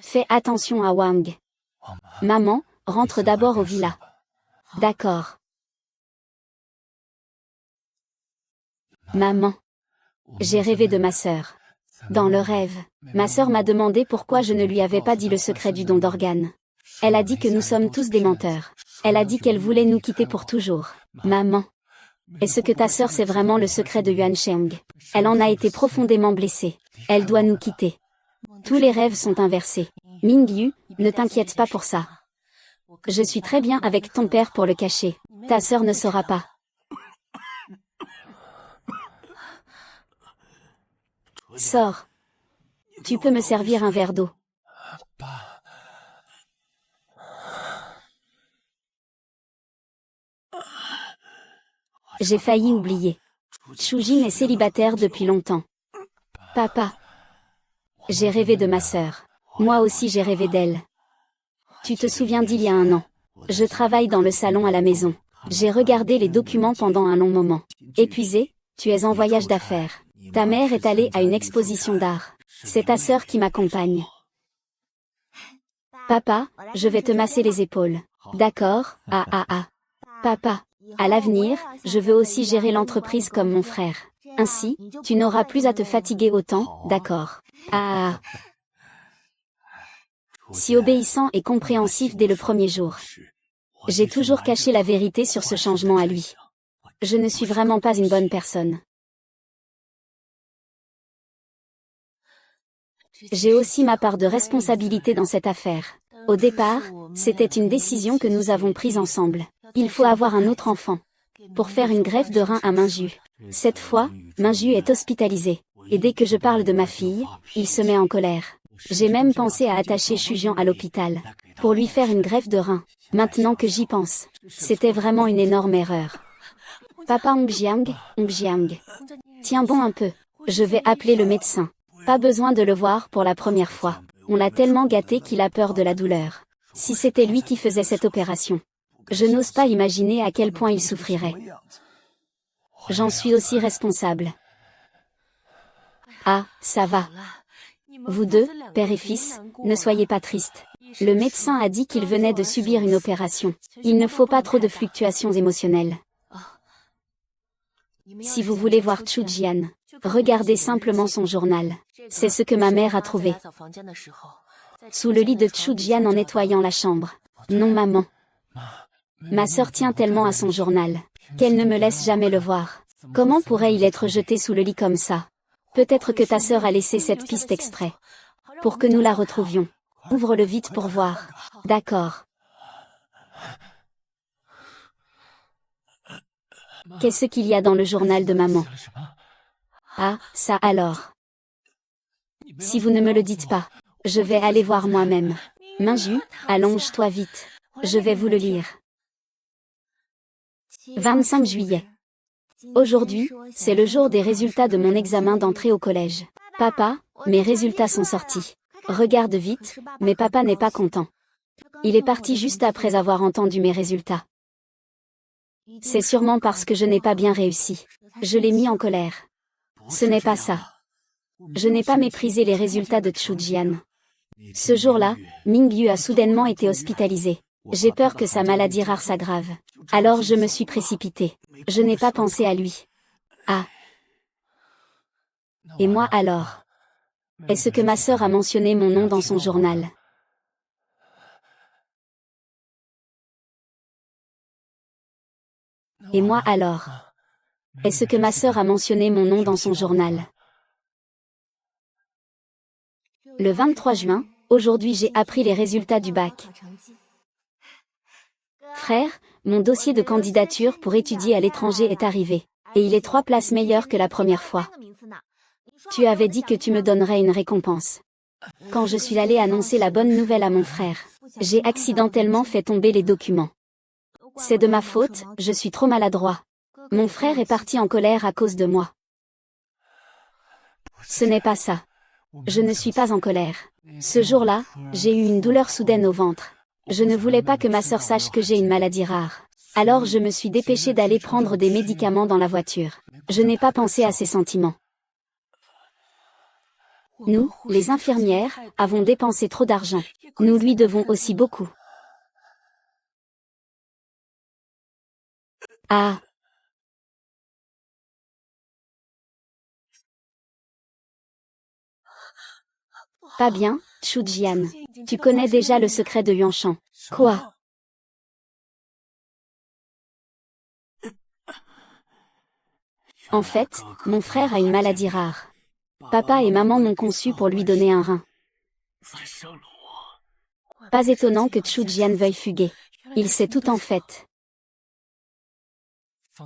Fais attention à Wang. Maman, rentre d'abord au villa. D'accord. Maman. J'ai rêvé de ma sœur. Dans le rêve, ma sœur m'a demandé pourquoi je ne lui avais pas dit le secret du don d'organes. Elle a dit que nous sommes tous des menteurs. Elle a dit qu'elle voulait nous quitter pour toujours. Maman. Est-ce que ta sœur sait vraiment le secret de Yuan Sheng? Elle en a été profondément blessée. Elle doit nous quitter. Tous les rêves sont inversés. Mingyu, ne t'inquiète pas pour ça. Je suis très bien avec ton père pour le cacher. Ta sœur ne saura pas. Sors. Tu peux me servir un verre d'eau. J'ai failli oublier. Chujin est célibataire depuis longtemps. Papa. J'ai rêvé de ma sœur. Moi aussi j'ai rêvé d'elle. Tu te souviens d'il y a un an? Je travaille dans le salon à la maison. J'ai regardé les documents pendant un long moment. Épuisé, tu es en voyage d'affaires. Ta mère est allée à une exposition d'art. C'est ta sœur qui m'accompagne. Papa, je vais te masser les épaules. D'accord, Papa. À l'avenir, je veux aussi gérer l'entreprise comme mon frère. Ainsi, tu n'auras plus à te fatiguer autant, d'accord? Si obéissant et compréhensif dès le premier jour. J'ai toujours caché la vérité sur ce changement à lui. Je ne suis vraiment pas une bonne personne. J'ai aussi ma part de responsabilité dans cette affaire. Au départ, c'était une décision que nous avons prise ensemble. Il faut avoir un autre enfant. Pour faire une greffe de rein à Minju. Cette fois, Minju est hospitalisé. Et dès que je parle de ma fille, il se met en colère. J'ai même pensé à attacher Shujian à l'hôpital. Pour lui faire une greffe de rein. Maintenant que j'y pense. C'était vraiment une énorme erreur. Papa Hongjiang. Tiens bon un peu. Je vais appeler le médecin. Pas besoin de le voir pour la première fois. On l'a tellement gâté qu'il a peur de la douleur. Si c'était lui qui faisait cette opération. Je n'ose pas imaginer à quel point il souffrirait. J'en suis aussi responsable. Ah, ça va. Vous deux, père et fils, ne soyez pas tristes. Le médecin a dit qu'il venait de subir une opération. Il ne faut pas trop de fluctuations émotionnelles. Si vous voulez voir Chu Jian, regardez simplement son journal. C'est ce que ma mère a trouvé. Sous le lit de Chu Jian en nettoyant la chambre. Non maman. Ma sœur tient tellement à son journal, qu'elle ne me laisse jamais le voir. Comment pourrait-il être jeté sous le lit comme ça? Peut-être que ta sœur a laissé cette piste exprès. Pour que nous la retrouvions. Ouvre-le vite pour voir. D'accord. Qu'est-ce qu'il y a dans le journal de maman? Ah, ça alors. Si vous ne me le dites pas, je vais aller voir moi-même. Minju, allonge-toi vite. Je vais vous le lire. 25 juillet. Aujourd'hui, c'est le jour des résultats de mon examen d'entrée au collège. Papa, mes résultats sont sortis. Regarde vite, mais papa n'est pas content. Il est parti juste après avoir entendu mes résultats. C'est sûrement parce que je n'ai pas bien réussi. Je l'ai mis en colère. Ce n'est pas ça. Je n'ai pas méprisé les résultats de Chu Jian. Ce jour-là, Ming Yu a soudainement été hospitalisé. J'ai peur que sa maladie rare s'aggrave. Alors je me suis précipitée. Je n'ai pas pensé à lui. Ah. Et moi alors? Est-ce que ma sœur a mentionné mon nom dans son journal? Et moi alors? Est-ce que ma sœur a mentionné mon nom dans son journal? Le 23 juin, aujourd'hui j'ai appris les résultats du bac. Frère, mon dossier de candidature pour étudier à l'étranger est arrivé. Et il est 3 places meilleur que la première fois. Tu avais dit que tu me donnerais une récompense. Quand je suis allée annoncer la bonne nouvelle à mon frère, j'ai accidentellement fait tomber les documents. C'est de ma faute, je suis trop maladroit. Mon frère est parti en colère à cause de moi. Ce n'est pas ça. Je ne suis pas en colère. Ce jour-là, j'ai eu une douleur soudaine au ventre. Je ne voulais pas que ma sœur sache que j'ai une maladie rare. Alors je me suis dépêchée d'aller prendre des médicaments dans la voiture. Je n'ai pas pensé à ses sentiments. Nous, les infirmières, avons dépensé trop d'argent. Nous lui devons aussi beaucoup. Ah. Pas bien, Chu Jian. Tu connais déjà le secret de Yuanshan. Quoi? En fait, mon frère a une maladie rare. Papa et maman m'ont conçu pour lui donner un rein. Pas étonnant que Chu Jian veuille fuguer. Il sait tout en fait.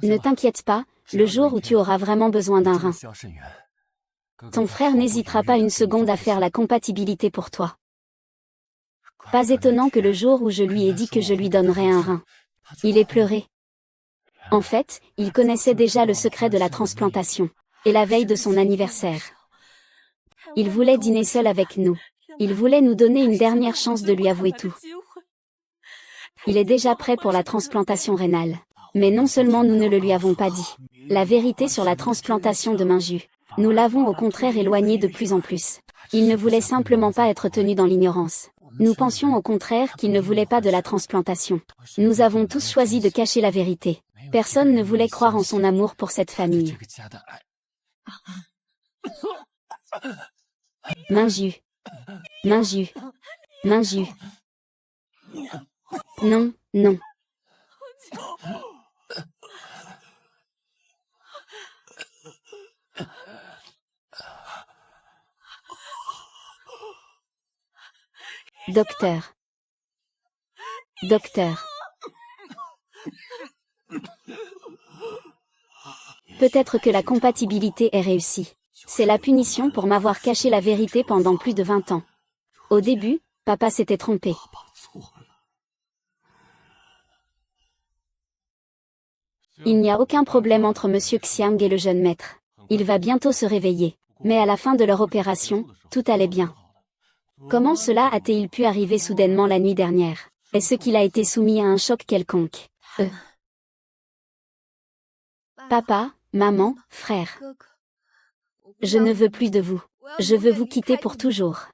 Ne t'inquiète pas, le jour où tu auras vraiment besoin d'un rein, ton frère n'hésitera pas une seconde à faire la compatibilité pour toi. Pas étonnant que le jour où je lui ai dit que je lui donnerais un rein, il ait pleuré. En fait, il connaissait déjà le secret de la transplantation. Et la veille de son anniversaire, il voulait dîner seul avec nous. Il voulait nous donner une dernière chance de lui avouer tout. Il est déjà prêt pour la transplantation rénale. Mais non seulement nous ne le lui avons pas dit, la vérité sur la transplantation de Mingju, nous l'avons au contraire éloigné de plus en plus. Il ne voulait simplement pas être tenu dans l'ignorance. Nous pensions au contraire qu'il ne voulait pas de la transplantation. Nous avons tous choisi de cacher la vérité. Personne ne voulait croire en son amour pour cette famille. Mingju. Mingju. Mingju. Non, non. Docteur. Docteur. Peut-être que la compatibilité est réussie. C'est la punition pour m'avoir caché la vérité pendant plus de 20 ans. Au début, papa s'était trompé. Il n'y a aucun problème entre Monsieur Xiang et le jeune maître. Il va bientôt se réveiller. Mais à la fin de leur opération, tout allait bien. Comment cela a-t-il pu arriver soudainement la nuit dernière? Est-ce qu'il a été soumis à un choc quelconque? Papa, maman, frère. Je ne veux plus de vous. Je veux vous quitter pour toujours.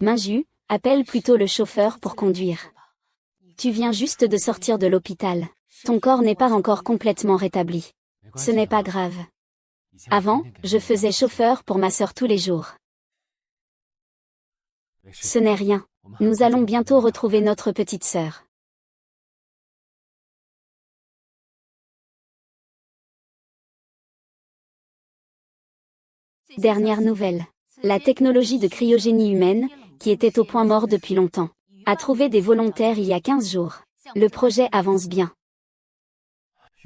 Mingju, appelle plutôt le chauffeur pour conduire. Tu viens juste de sortir de l'hôpital. Ton corps n'est pas encore complètement rétabli. Ce n'est pas grave. Avant, je faisais chauffeur pour ma sœur tous les jours. Ce n'est rien. Nous allons bientôt retrouver notre petite sœur. Dernière nouvelle. La technologie de cryogénie humaine, qui était au point mort depuis longtemps, a trouvé des volontaires il y a 15 jours. Le projet avance bien.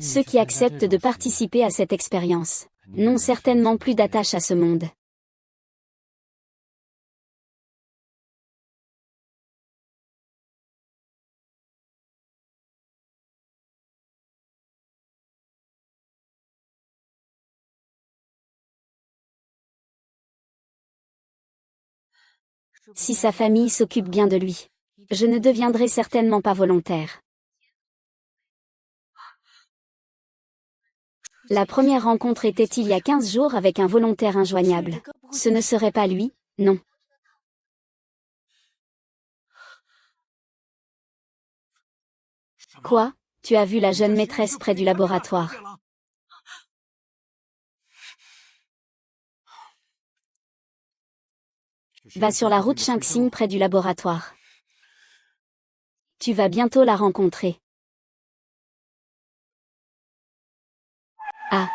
Ceux qui acceptent de participer à cette expérience n'ont certainement plus d'attache à ce monde. Si sa famille s'occupe bien de lui, je ne deviendrai certainement pas volontaire. La première rencontre était il y a 15 jours avec un volontaire injoignable. Ce ne serait pas lui, non. Quoi? Tu as vu la jeune maîtresse près du laboratoire? Va sur la route Shinxing près du laboratoire. Tu vas bientôt la rencontrer. Ah.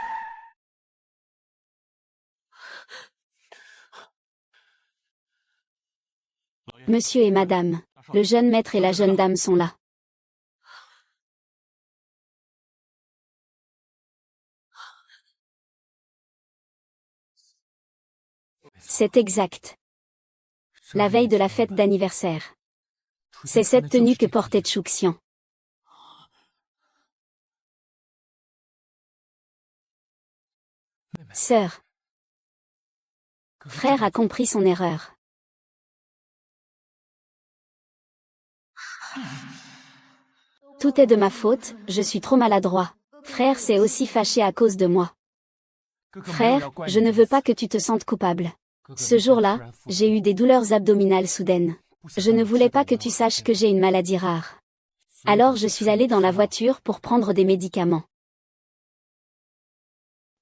Monsieur et madame, le jeune maître et la jeune dame sont là. C'est exact. La veille de la fête d'anniversaire. C'est cette tenue que portait Chouxian. Sœur. Frère a compris son erreur. Tout est de ma faute, je suis trop maladroit. Frère s'est aussi fâché à cause de moi. Frère, je ne veux pas que tu te sentes coupable. Ce jour-là, j'ai eu des douleurs abdominales soudaines. Je ne voulais pas que tu saches que j'ai une maladie rare. Alors je suis allée dans la voiture pour prendre des médicaments.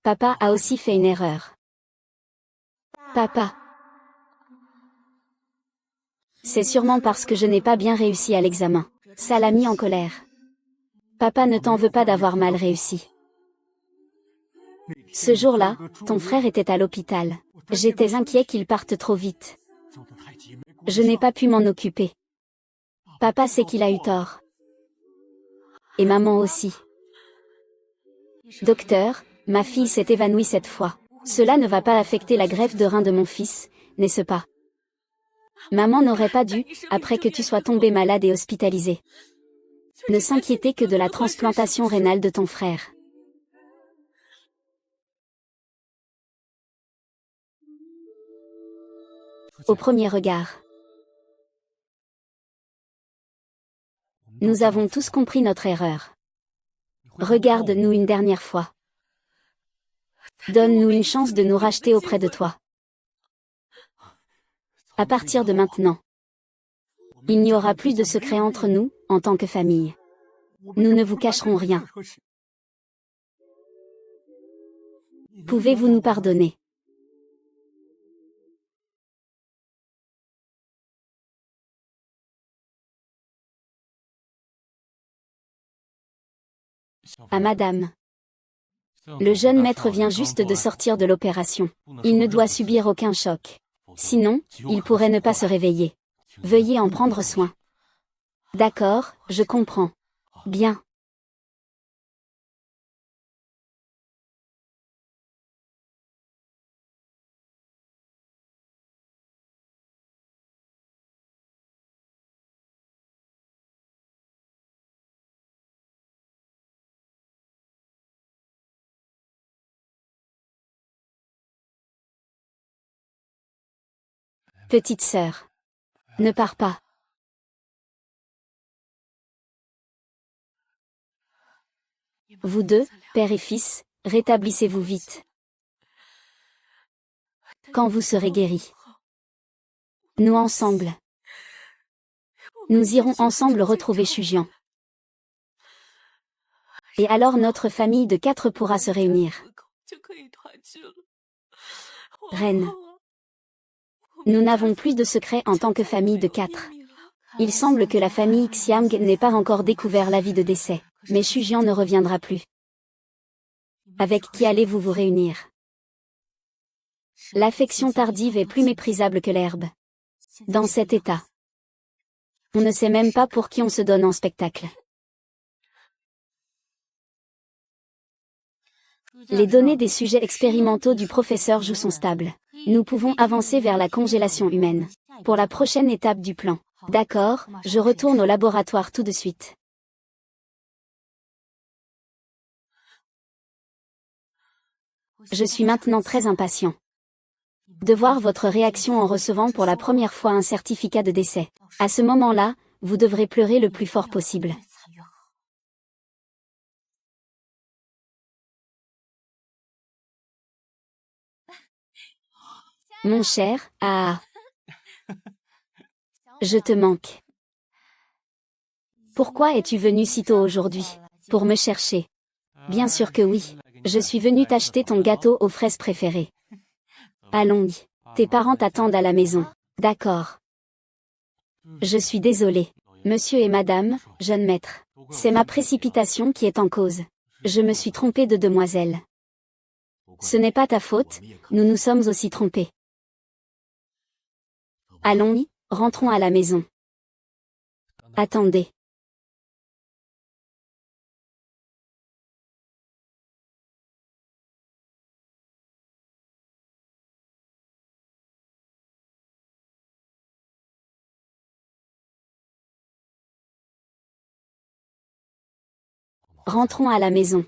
Papa a aussi fait une erreur. Papa. C'est sûrement parce que je n'ai pas bien réussi à l'examen. Ça l'a mis en colère. Papa ne t'en veut pas d'avoir mal réussi. Ce jour-là, ton frère était à l'hôpital. J'étais inquiet qu'il parte trop vite. Je n'ai pas pu m'en occuper. Papa sait qu'il a eu tort. Et maman aussi. Docteur, ma fille s'est évanouie cette fois. Cela ne va pas affecter la greffe de rein de mon fils, n'est-ce pas? Maman n'aurait pas dû, après que tu sois tombé malade et hospitalisé, ne s'inquiéter que de la transplantation rénale de ton frère. Au premier regard. Nous avons tous compris notre erreur. Regarde-nous une dernière fois. Donne-nous une chance de nous racheter auprès de toi. À partir de maintenant, il n'y aura plus de secret entre nous, en tant que famille. Nous ne vous cacherons rien. Pouvez-vous nous pardonner? À madame. Le jeune maître vient juste de sortir de l'opération. Il ne doit subir aucun choc. Sinon, il pourrait ne pas se réveiller. Veuillez en prendre soin. D'accord, je comprends. Bien. Petite sœur. Ne pars pas. Vous deux, père et fils, rétablissez-vous vite. Quand vous serez guéris. Nous ensemble. Nous irons ensemble retrouver Shujian. Et alors notre famille de 4 pourra se réunir. Reine. Nous n'avons plus de secret en tant que famille de 4. Il semble que la famille Xiang n'ait pas encore découvert l'avis de décès, mais Shujian ne reviendra plus. Avec qui allez-vous vous réunir? L'affection tardive est plus méprisable que l'herbe. Dans cet état, on ne sait même pas pour qui on se donne en spectacle. Les données des sujets expérimentaux du professeur Zhu sont stables. Nous pouvons avancer vers la congélation humaine. Pour la prochaine étape du plan. D'accord, je retourne au laboratoire tout de suite. Je suis maintenant très impatient. de voir votre réaction en recevant pour la première fois un certificat de décès. À ce moment-là, vous devrez pleurer le plus fort possible. Mon cher, je te manque. Pourquoi es-tu venu si tôt aujourd'hui? Pour me chercher? Bien sûr que oui. Je suis venu t'acheter ton gâteau aux fraises préféré. Allons-y. Tes parents t'attendent à la maison. D'accord. Je suis désolé. Monsieur et madame, jeune maître. C'est ma précipitation qui est en cause. Je me suis trompé de demoiselle. Ce n'est pas ta faute, nous nous sommes aussi trompés. Allons-y, rentrons à la maison. Attendez. Rentrons à la maison.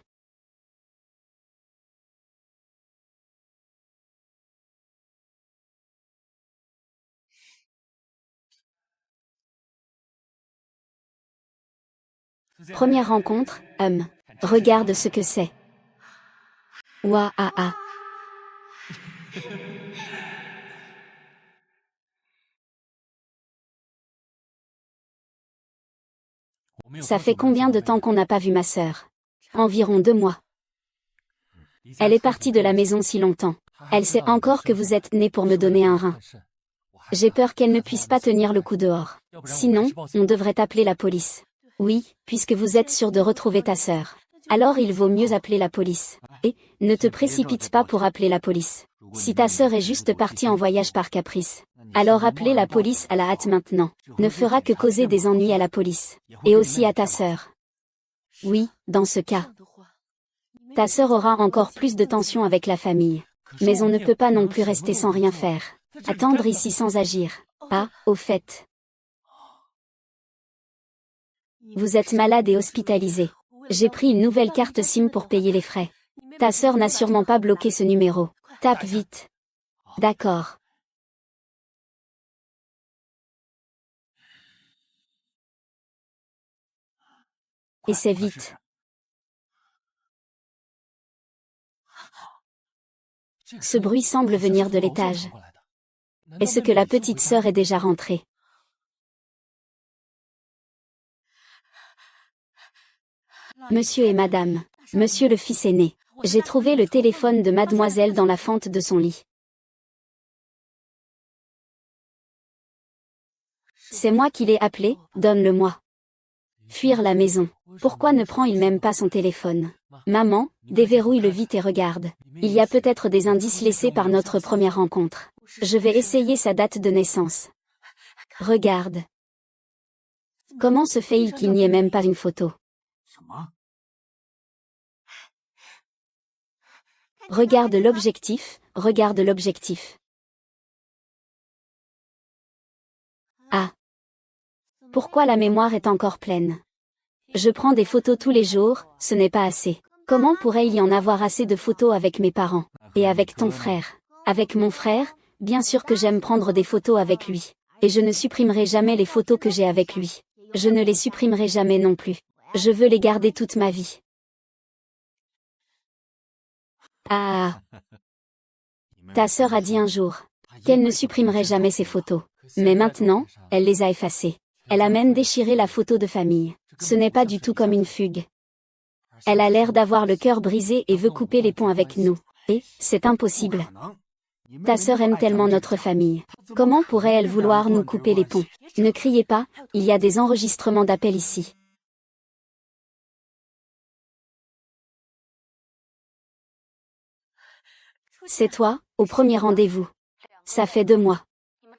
Première rencontre, regarde ce que c'est. Ouah ah ah. Ça fait combien de temps qu'on n'a pas vu ma sœur? Environ 2 mois. Elle est partie de la maison si longtemps. Elle sait encore que vous êtes né pour me donner un rein. J'ai peur qu'elle ne puisse pas tenir le coup dehors. Sinon, on devrait appeler la police. Oui, puisque vous êtes sûr de retrouver ta sœur. Alors il vaut mieux appeler la police. Et, ne te précipite pas pour appeler la police. Si ta sœur est juste partie en voyage par caprice, alors appeler la police à la hâte maintenant ne fera que causer des ennuis à la police. Et aussi à ta sœur. Oui, dans ce cas. Ta sœur aura encore plus de tension avec la famille. Mais on ne peut pas non plus rester sans rien faire. Attendre ici sans agir. Ah, au fait. Vous êtes malade et hospitalisé. J'ai pris une nouvelle carte SIM pour payer les frais. Ta sœur n'a sûrement pas bloqué ce numéro. Tape vite. D'accord. Et c'est vite. Ce bruit semble venir de l'étage. Est-ce que la petite sœur est déjà rentrée? Monsieur et madame, monsieur le fils aîné, j'ai trouvé le téléphone de mademoiselle dans la fente de son lit. C'est moi qui l'ai appelé, donne-le-moi. Fuir la maison. Pourquoi ne prend-il même pas son téléphone? Maman, déverrouille-le vite et regarde. Il y a peut-être des indices laissés par notre première rencontre. Je vais essayer sa date de naissance. Regarde. Comment se fait-il qu'il n'y ait même pas une photo? Regarde l'objectif, regarde l'objectif. Ah. Pourquoi la mémoire est encore pleine? Je prends des photos tous les jours, ce n'est pas assez. Comment pourrait-il y en avoir assez de photos avec mes parents? Et avec ton frère? Avec mon frère, bien sûr que j'aime prendre des photos avec lui. Et je ne supprimerai jamais les photos que j'ai avec lui. Je ne les supprimerai jamais non plus. Je veux les garder toute ma vie. Ah. Ta sœur a dit un jour qu'elle ne supprimerait jamais ses photos. Mais maintenant, elle les a effacées. Elle a même déchiré la photo de famille. Ce n'est pas du tout comme une fugue. Elle a l'air d'avoir le cœur brisé et veut couper les ponts avec nous. Et, c'est impossible. Ta sœur aime tellement notre famille. Comment pourrait-elle vouloir nous couper les ponts? Ne criez pas, il y a des enregistrements d'appels ici. C'est toi, au premier rendez-vous. Ça fait 2 mois.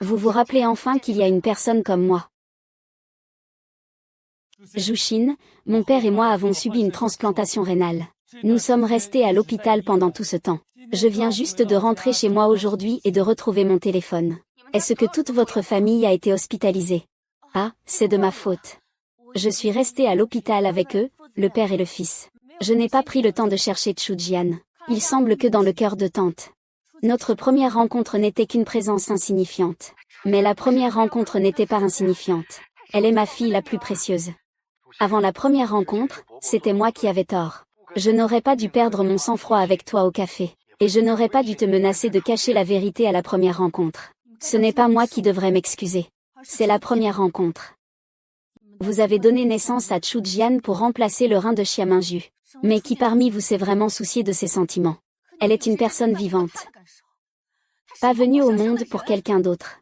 Vous vous rappelez enfin qu'il y a une personne comme moi. Jouchine, mon père et moi avons subi une transplantation rénale. Nous sommes restés à l'hôpital pendant tout ce temps. Je viens juste de rentrer chez moi aujourd'hui et de retrouver mon téléphone. Est-ce que toute votre famille a été hospitalisée? Ah, c'est de ma faute. Je suis resté à l'hôpital avec eux, le père et le fils. Je n'ai pas pris le temps de chercher Chujian. Il semble que dans le cœur de tante. Notre première rencontre n'était qu'une présence insignifiante. Mais la première rencontre n'était pas insignifiante. Elle est ma fille la plus précieuse. Avant la première rencontre, c'était moi qui avais tort. Je n'aurais pas dû perdre mon sang-froid avec toi au café. Et je n'aurais pas dû te menacer de cacher la vérité à la première rencontre. Ce n'est pas moi qui devrais m'excuser. C'est la première rencontre. Vous avez donné naissance à Chu Jian pour remplacer le rein de Xiaminju. Mais qui parmi vous s'est vraiment soucié de ses sentiments? Elle est une personne vivante. Pas venue au monde pour quelqu'un d'autre.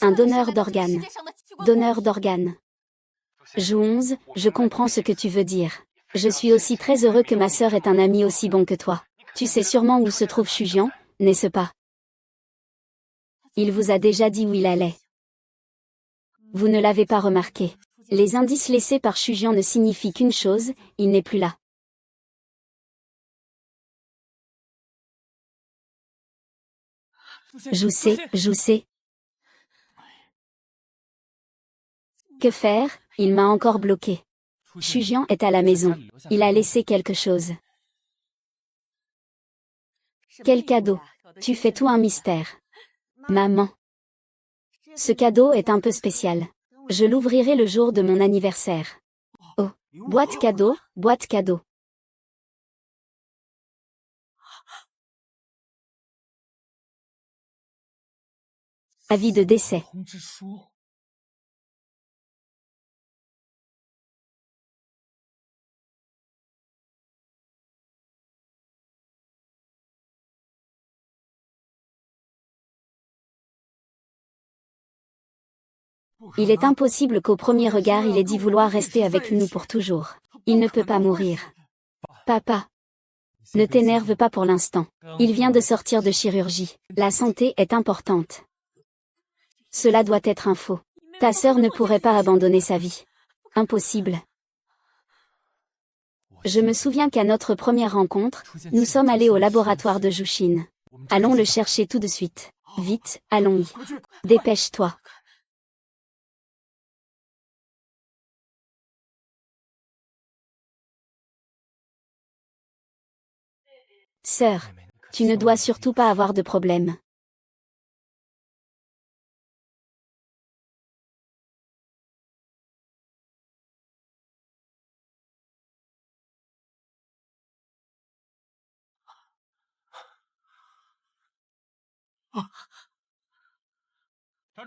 Un donneur d'organes. Donneur d'organes. Jou 11, je comprends ce que tu veux dire. Je suis aussi très heureux que ma sœur ait un ami aussi bon que toi. Tu sais sûrement où se trouve Shujian, n'est-ce pas? Il vous a déjà dit où il allait. Vous ne l'avez pas remarqué. Les indices laissés par Shujian ne signifient qu'une chose, il n'est plus là. Je sais. Que faire? Il m'a encore bloqué. Shujian est à la maison. Il a laissé quelque chose. Quel cadeau? Tu fais tout un mystère. Maman. Ce cadeau est un peu spécial. Je l'ouvrirai le jour de mon anniversaire. Oh, boîte cadeau, boîte cadeau. Avis de décès. Il est impossible qu'au premier regard il ait dit vouloir rester avec nous pour toujours. Il ne peut pas mourir. Papa. Ne t'énerve pas pour l'instant. Il vient de sortir de chirurgie. La santé est importante. Cela doit être un faux. Ta sœur ne pourrait pas abandonner sa vie. Impossible. Je me souviens qu'à notre première rencontre, nous sommes allés au laboratoire de Jushin. Allons le chercher tout de suite. Vite, allons-y. Dépêche-toi. Sœur, tu ne dois surtout pas avoir de problème.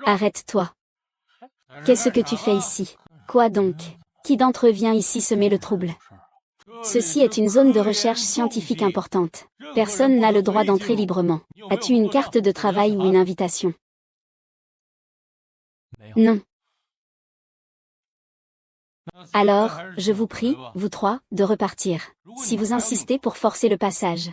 Arrête-toi. Qu'est-ce que tu fais ici? Quoi donc? Qui d'entre eux vient ici semer le trouble? Ceci est une zone de recherche scientifique importante. Personne n'a le droit d'entrer librement. As-tu une carte de travail ou une invitation? Non. Alors, je vous prie, vous trois, de repartir. Si vous insistez pour forcer le passage.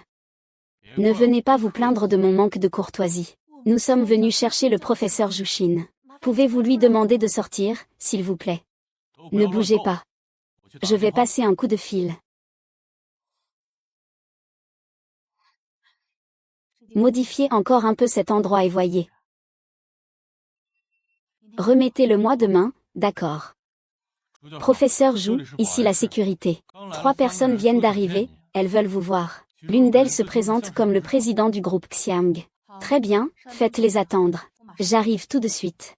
Ne venez pas vous plaindre de mon manque de courtoisie. Nous sommes venus chercher le professeur Jushin. Pouvez-vous lui demander de sortir, s'il vous plaît? Ne bougez pas. Je vais passer un coup de fil. Modifiez encore un peu cet endroit et voyez. Remettez-le-moi demain, d'accord. Professeur Jou, ici la sécurité. 3 personnes viennent d'arriver, elles veulent vous voir. L'une d'elles se présente comme le président du groupe Xiang. Très bien, faites-les attendre. J'arrive tout de suite.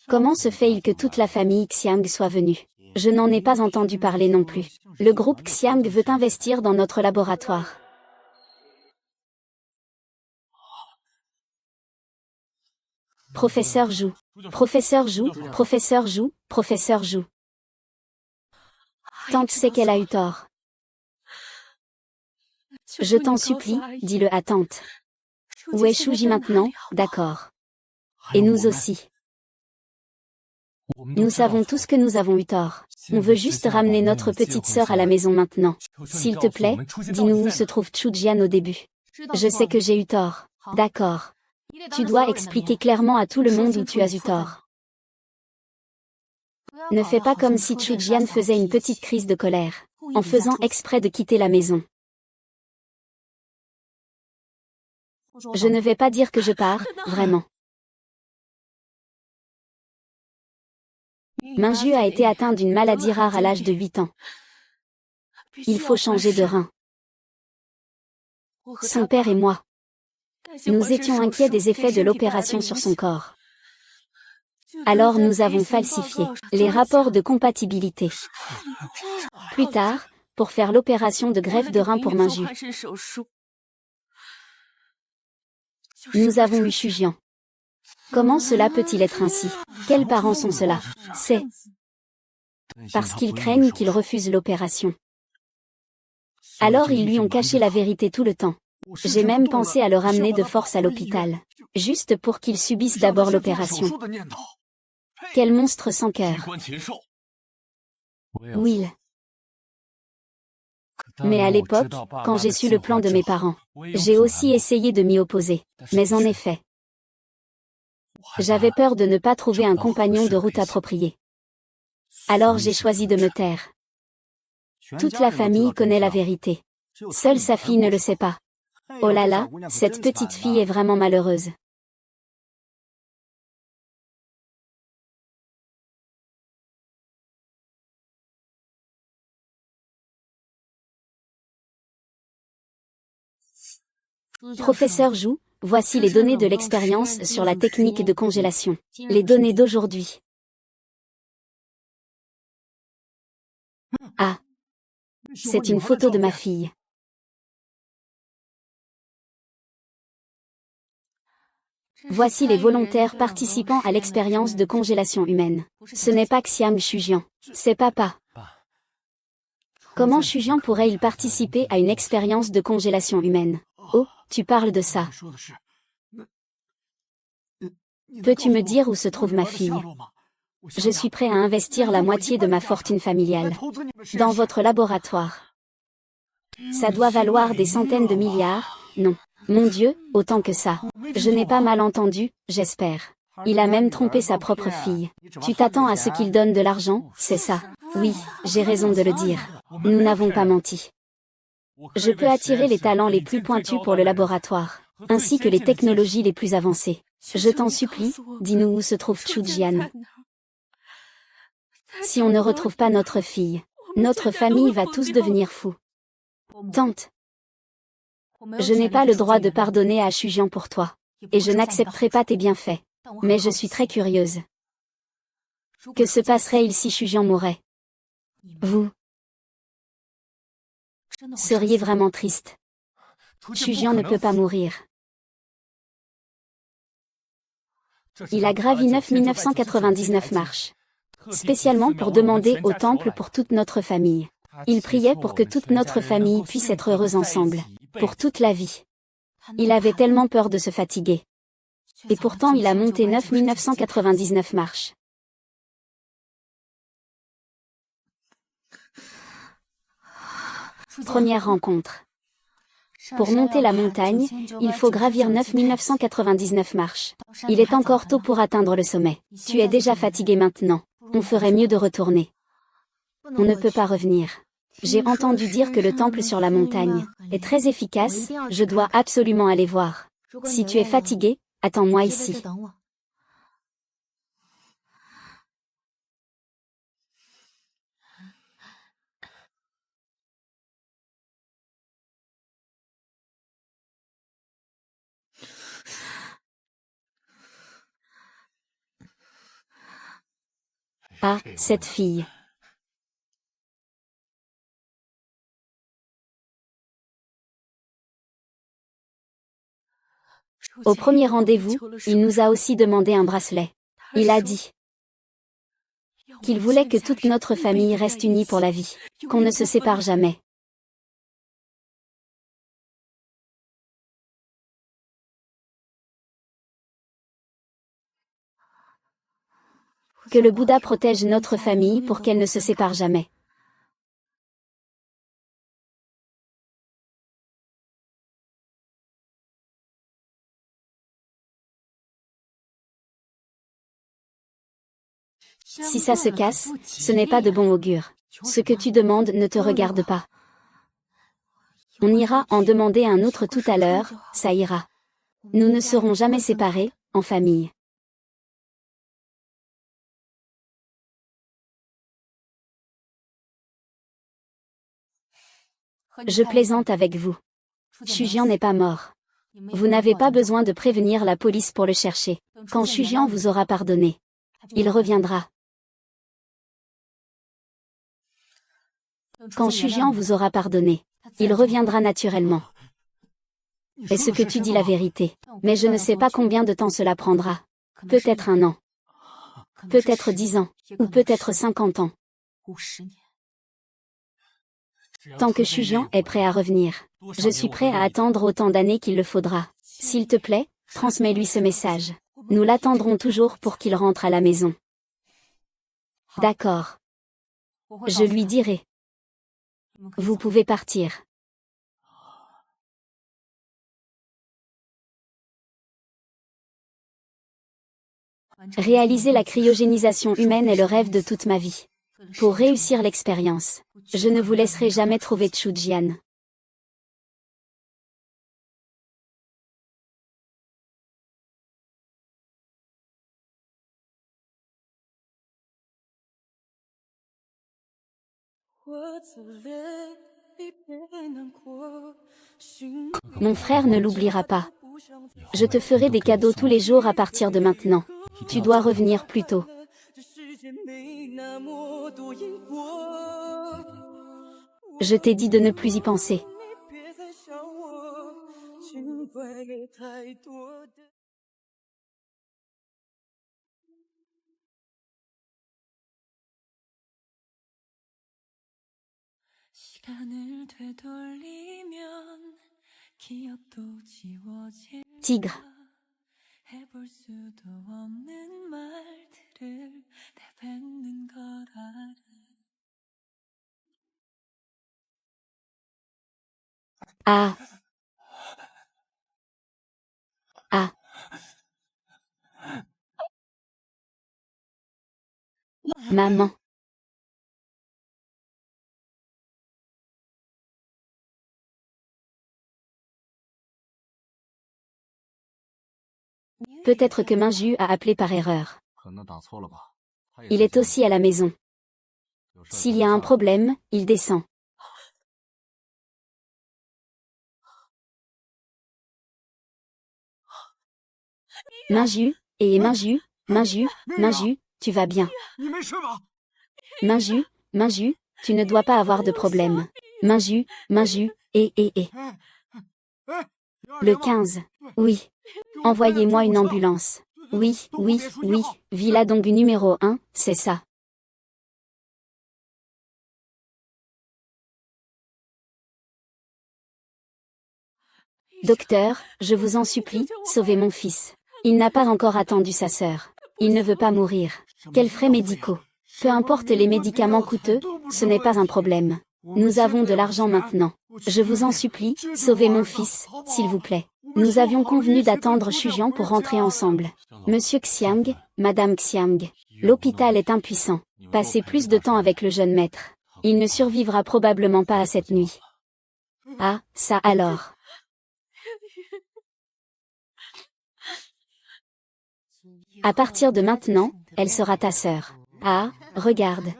Comment se fait-il que toute la famille Xiang soit venue? Je n'en ai pas entendu parler non plus. Le groupe Xiang veut investir dans notre laboratoire. Professeur Jou. Professeur Jou, professeur Jou, professeur Jou. Tante sait qu'elle a eu tort. Je t'en supplie, dis-le à tante. Où est Shuji maintenant? D'accord. Et nous aussi. Nous savons tous que nous avons eu tort. On veut juste ramener notre petite sœur à la maison maintenant. S'il te plaît, dis-nous où se trouve Chu Jian au début. Je sais que j'ai eu tort. D'accord. Tu dois expliquer clairement à tout le monde où tu as eu tort. Ne fais pas comme si Chu Jian faisait une petite crise de colère, en faisant exprès de quitter la maison. Je ne vais pas dire que je pars, vraiment. Minju a été atteint d'une maladie rare à l'âge de 8 ans. Il faut changer de rein. Son père et moi. Nous étions inquiets des effets de l'opération sur son corps. Alors nous avons falsifié les rapports de compatibilité. Plus tard, pour faire l'opération de greffe de rein pour Minju, nous avons eu Shujian. Comment cela peut-il être ainsi? Quels parents sont ceux-là? C'est parce qu'ils craignent qu'il refuse l'opération. Alors ils lui ont caché la vérité tout le temps. J'ai même pensé à le ramener de force à l'hôpital, juste pour qu'il subisse d'abord l'opération. Quel monstre sans cœur. Will. Mais à l'époque, quand j'ai su le plan de mes parents, j'ai aussi essayé de m'y opposer. Mais en effet, j'avais peur de ne pas trouver un compagnon de route approprié. Alors j'ai choisi de me taire. Toute la famille connaît la vérité. Seule sa fille ne le sait pas. Oh là là, cette petite fille est vraiment malheureuse. Professeur Zhu, voici les données de l'expérience sur la technique de congélation. Les données d'aujourd'hui. Ah. C'est une photo de ma fille. Voici les volontaires participant à l'expérience de congélation humaine. Ce n'est pas Xiang Shujian, c'est papa. Comment Shujian pourrait-il participer à une expérience de congélation humaine? Oh, tu parles de ça. Peux-tu me dire où se trouve ma fille? Je suis prêt à investir la moitié de ma fortune familiale dans votre laboratoire. Ça doit valoir des centaines de milliards, non. Mon Dieu, autant que ça. Je n'ai pas mal entendu, j'espère. Il a même trompé sa propre fille. Tu t'attends à ce qu'il donne de l'argent, c'est ça? Oui, j'ai raison de le dire. Nous n'avons pas menti. Je peux attirer les talents les plus pointus pour le laboratoire, ainsi que les technologies les plus avancées. Je t'en supplie, dis-nous où se trouve Chu Jian. Si on ne retrouve pas notre fille, notre famille va tous devenir fous. Tante. Je n'ai pas le droit de pardonner à Shujian pour toi. Et je n'accepterai pas tes bienfaits. Mais je suis très curieuse. Que se passerait-il si Shujian mourait? Vous seriez vraiment triste. Shujian ne peut pas mourir. Il a gravi 9999 marches. Spécialement pour demander au temple pour toute notre famille. Il priait pour que toute notre famille puisse être heureuse ensemble. Pour toute la vie. Il avait tellement peur de se fatiguer. Et pourtant il a monté 9999 marches. Première rencontre. Pour monter la montagne, il faut gravir 9999 marches. Il est encore tôt pour atteindre le sommet. Tu es déjà fatigué maintenant. On ferait mieux de retourner. On ne peut pas revenir. J'ai entendu dire que le temple sur la montagne est très efficace, je dois absolument aller voir. Si tu es fatigué, attends-moi ici. Ah, cette fille. Au premier rendez-vous, il nous a aussi demandé un bracelet. Il a dit qu'il voulait que toute notre famille reste unie pour la vie, qu'on ne se sépare jamais. Que le Bouddha protège notre famille pour qu'elle ne se sépare jamais. Si ça se casse, ce n'est pas de bon augure. Ce que tu demandes ne te regarde pas. On ira en demander un autre tout à l'heure, ça ira. Nous ne serons jamais séparés, en famille. Je plaisante avec vous. Shujian n'est pas mort. Vous n'avez pas besoin de prévenir la police pour le chercher. Quand Shujian vous aura pardonné, il reviendra. Quand Shujian vous aura pardonné, il reviendra naturellement. Est-ce que tu dis la vérité? Mais je ne sais pas combien de temps cela prendra. Peut-être 1 an. Peut-être 10 ans. Ou peut-être 50 ans. Tant que Shujian est prêt à revenir, je suis prêt à attendre autant d'années qu'il le faudra. S'il te plaît, transmets-lui ce message. Nous l'attendrons toujours pour qu'il rentre à la maison. D'accord. Je lui dirai. Vous pouvez partir. Réaliser la cryogénisation humaine est le rêve de toute ma vie. Pour réussir l'expérience, je ne vous laisserai jamais trouver Shujian. Mon frère ne l'oubliera pas. Je te ferai des cadeaux tous les jours à partir de maintenant. Tu dois revenir plus tôt. Je t'ai dit de ne plus y penser. Tigre. Ah. Ah. Maman. Peut-être que Minju a appelé par erreur. Il est aussi à la maison. S'il y a un problème, il descend. Minju, Minju, tu vas bien. Minju, tu ne dois pas avoir de problème. Minju, et. Le 15. Oui. Envoyez-moi une ambulance. Oui, Villa Dong numéro 1, c'est ça. Docteur, je vous en supplie, sauvez mon fils. Il n'a pas encore attendu sa sœur. Il ne veut pas mourir. Quels frais médicaux? Peu importe les médicaments coûteux, ce n'est pas un problème. Nous avons de l'argent maintenant. Je vous en supplie, sauvez mon fils, s'il vous plaît. Nous avions convenu d'attendre Shujian pour rentrer ensemble. Monsieur Xiang, Madame Xiang, l'hôpital est impuissant. Passez plus de temps avec le jeune maître. Il ne survivra probablement pas à cette nuit. Ah, ça alors. À partir de maintenant, elle sera ta sœur. Ah, regarde.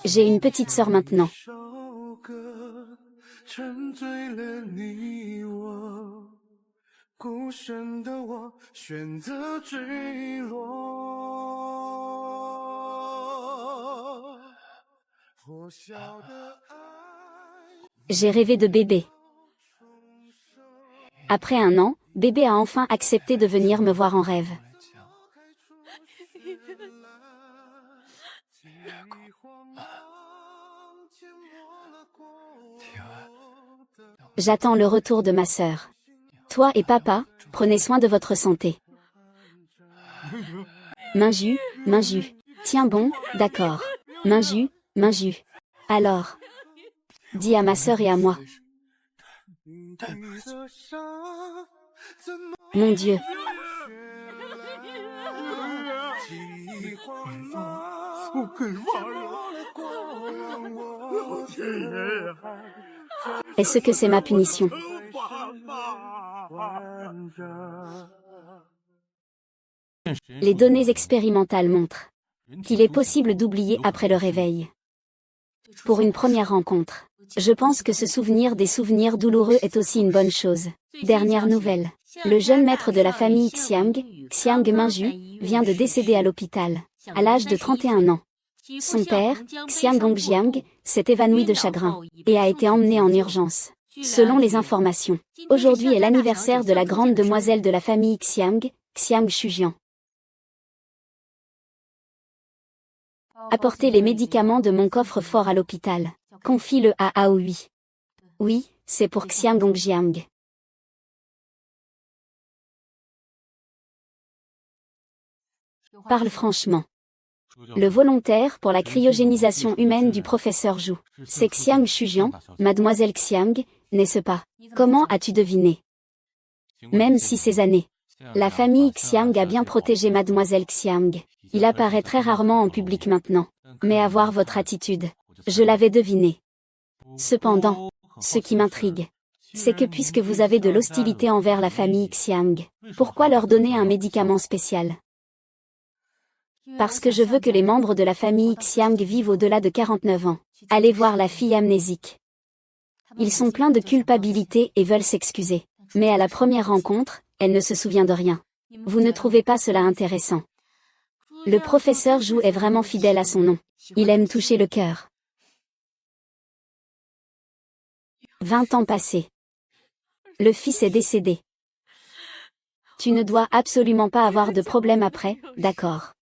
J'ai une petite sœur maintenant. J'ai rêvé de bébé. Après 1 an, bébé a enfin accepté de venir me voir en rêve. J'attends le retour de ma sœur. Toi et papa, prenez soin de votre santé. Minju. Tiens bon, d'accord. Minju. Alors. Dis à ma sœur et à moi. Mon Dieu. Est-ce que c'est ma punition? Les données expérimentales montrent qu'il est possible d'oublier après le réveil. Pour une première rencontre, Je pense que se souvenir des souvenirs douloureux est aussi une bonne chose. Dernière nouvelle. Le jeune maître de la famille Xiang, Xiang Mingju, vient de décéder à l'hôpital, à l'âge de 31 ans. Son père, Xiang Gongjiang, s'est évanoui de chagrin, et a été emmené en urgence. Selon les informations, aujourd'hui est l'anniversaire de la grande demoiselle de la famille Xiang, Xiang Shujian. Apportez les médicaments de mon coffre-fort à l'hôpital. Confie-le à Aoi. Oui, c'est pour Xiang Gongjiang. Parle franchement. Le volontaire pour la cryogénisation humaine du professeur Zhu. C'est Xiang Shujian, mademoiselle Xiang, n'est-ce pas? Comment as-tu deviné? Même si ces années. La famille Xiang a bien protégé mademoiselle Xiang. Il apparaît très rarement en public maintenant. Mais à voir votre attitude. Je l'avais deviné. Cependant, ce qui m'intrigue, c'est que puisque vous avez de l'hostilité envers la famille Xiang, pourquoi leur donner un médicament spécial? Parce que je veux que les membres de la famille Xiang vivent au-delà de 49 ans. Allez voir la fille amnésique. Ils sont pleins de culpabilité et veulent s'excuser. Mais à la première rencontre, elle ne se souvient de rien. Vous ne trouvez pas cela intéressant? Le professeur Zhu est vraiment fidèle à son nom. Il aime toucher le cœur. 20 ans passés. Le fils est décédé. Tu ne dois absolument pas avoir de problème après, d'accord?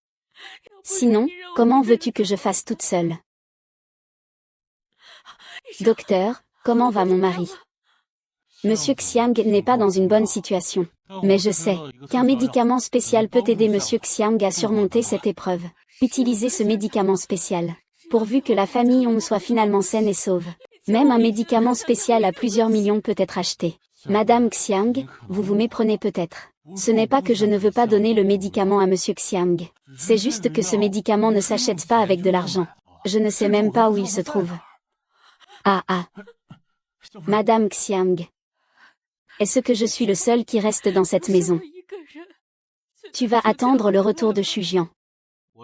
Sinon, comment veux-tu que je fasse toute seule? Docteur, comment va mon mari? Monsieur Xiang n'est pas dans une bonne situation. Mais je sais qu'un médicament spécial peut aider Monsieur Xiang à surmonter cette épreuve. Utilisez ce médicament spécial. Pourvu que la famille Hong soit finalement saine et sauve. Même un médicament spécial à plusieurs millions peut être acheté. Madame Xiang, vous vous méprenez peut-être. Ce n'est pas que je ne veux pas donner le médicament à Monsieur Xiang. C'est juste que ce médicament ne s'achète pas avec de l'argent. Je ne sais même pas où il se trouve. Ah ah. Madame Xiang. Est-ce que je suis le seul qui reste dans cette maison? Tu vas attendre le retour de Shujian.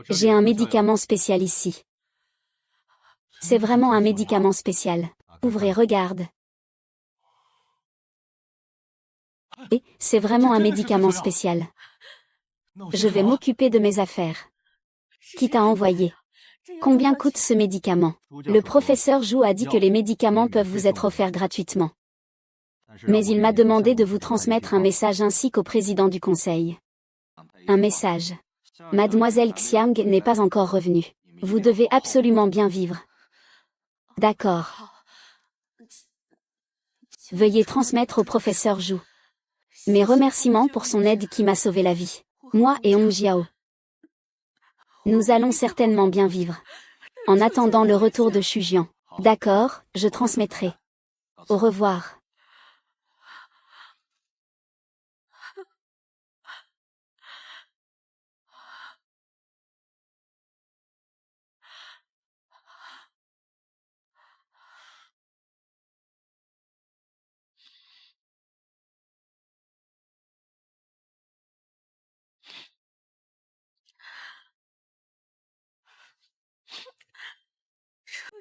J'ai un médicament spécial ici. C'est vraiment un médicament spécial. Ouvrez, regarde. Et, c'est vraiment un médicament spécial. Je vais m'occuper de mes affaires. Qui t'a envoyé? Combien coûte ce médicament? Le professeur Zhu a dit que les médicaments peuvent vous être offerts gratuitement. Mais il m'a demandé de vous transmettre un message ainsi qu'au président du conseil. Un message. Mademoiselle Xiang n'est pas encore revenue. Vous devez absolument bien vivre. D'accord. Veuillez transmettre au professeur Zhu mes remerciements pour son aide qui m'a sauvé la vie. Moi et Hong Jiao. Nous allons certainement bien vivre. En attendant le retour de Shujian. D'accord, je transmettrai. Au revoir.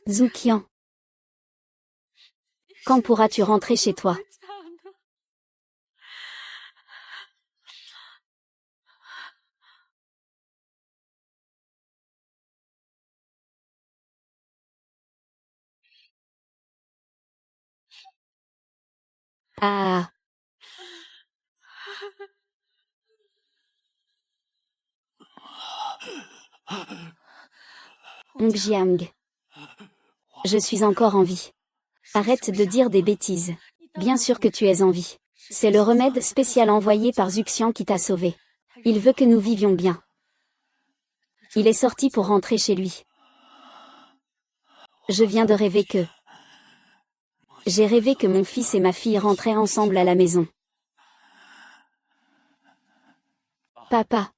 Zoukian. Quand pourras-tu rentrer chez toi? Ah. Hong Jiang. Je suis encore en vie. Arrête de dire des bêtises. Bien sûr que tu es en vie. C'est le remède spécial envoyé par Zuxian qui t'a sauvé. Il veut que nous vivions bien. Il est sorti pour rentrer chez lui. Je viens de rêver que... J'ai rêvé que mon fils et ma fille rentraient ensemble à la maison. Papa.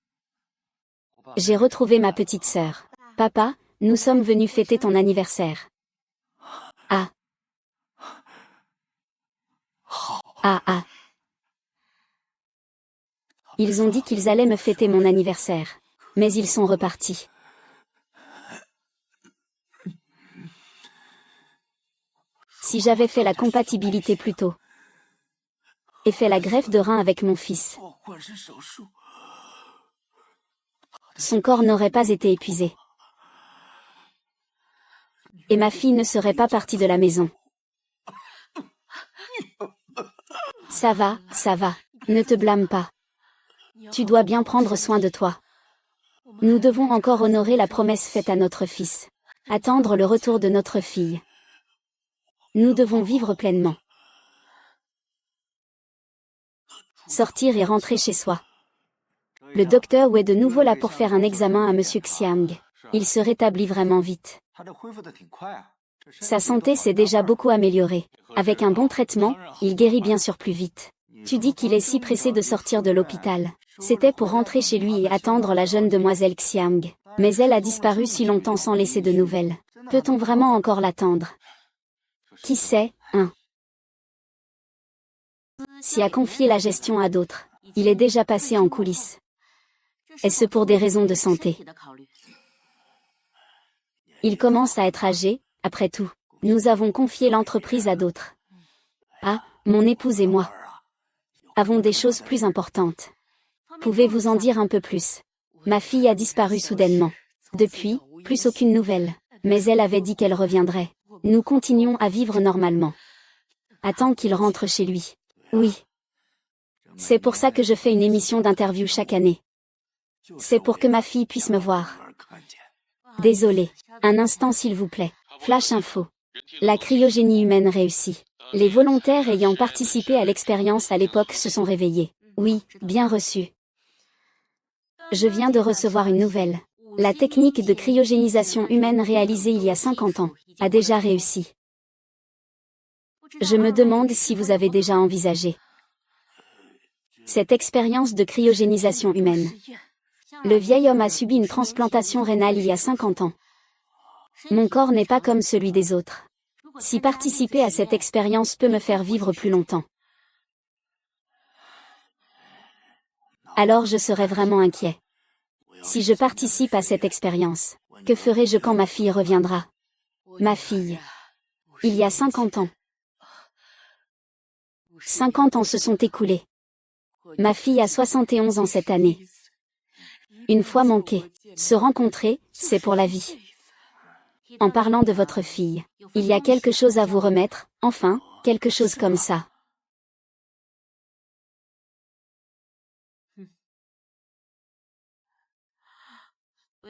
J'ai retrouvé ma petite sœur. Papa, nous sommes venus fêter ton anniversaire. Ah. Ah ah. Ils ont dit qu'ils allaient me fêter mon anniversaire. Mais ils sont repartis. Si j'avais fait la compatibilité plus tôt et fait la greffe de rein avec mon fils, son corps n'aurait pas été épuisé. Et ma fille ne serait pas partie de la maison. Ça va, ne te blâme pas. Tu dois bien prendre soin de toi. Nous devons encore honorer la promesse faite à notre fils. Attendre le retour de notre fille. Nous devons vivre pleinement. Sortir et rentrer chez soi. Le docteur Wu est de nouveau là pour faire un examen à Monsieur Xiang. Il se rétablit vraiment vite. Sa santé s'est déjà beaucoup améliorée. Avec un bon traitement, il guérit bien sûr plus vite. Tu dis qu'il est si pressé de sortir de l'hôpital. C'était pour rentrer chez lui et attendre la jeune demoiselle Xiang. Mais elle a disparu si longtemps sans laisser de nouvelles. Peut-on vraiment encore l'attendre? Qui sait, hein? Si a confié la gestion à d'autres, il est déjà passé en coulisses. Est-ce pour des raisons de santé? Il commence à être âgé, après tout. Nous avons confié l'entreprise à d'autres. Ah, mon épouse et moi avons des choses plus importantes. Pouvez-vous en dire un peu plus? Ma fille a disparu soudainement. Depuis, plus aucune nouvelle. Mais elle avait dit qu'elle reviendrait. Nous continuons à vivre normalement. Attends qu'il rentre chez lui. Oui. C'est pour ça que je fais une émission d'interview chaque année. C'est pour que ma fille puisse me voir. Désolé. Un instant s'il vous plaît. Flash info. La cryogénie humaine réussit. Les volontaires ayant participé à l'expérience à l'époque se sont réveillés. Oui, bien reçu. Je viens de recevoir une nouvelle. La technique de cryogénisation humaine réalisée il y a 50 ans a déjà réussi. Je me demande si vous avez déjà envisagé cette expérience de cryogénisation humaine. Le vieil homme a subi une transplantation rénale il y a 50 ans. Mon corps n'est pas comme celui des autres. Si participer à cette expérience peut me faire vivre plus longtemps, alors je serais vraiment inquiet. Si je participe à cette expérience, que ferai-je quand ma fille reviendra? Ma fille. Il y a 50 ans. 50 ans se sont écoulés. Ma fille a 71 ans cette année. Une fois manqué, se rencontrer, c'est pour la vie. En parlant de votre fille, il y a quelque chose à vous remettre, enfin, quelque chose comme ça.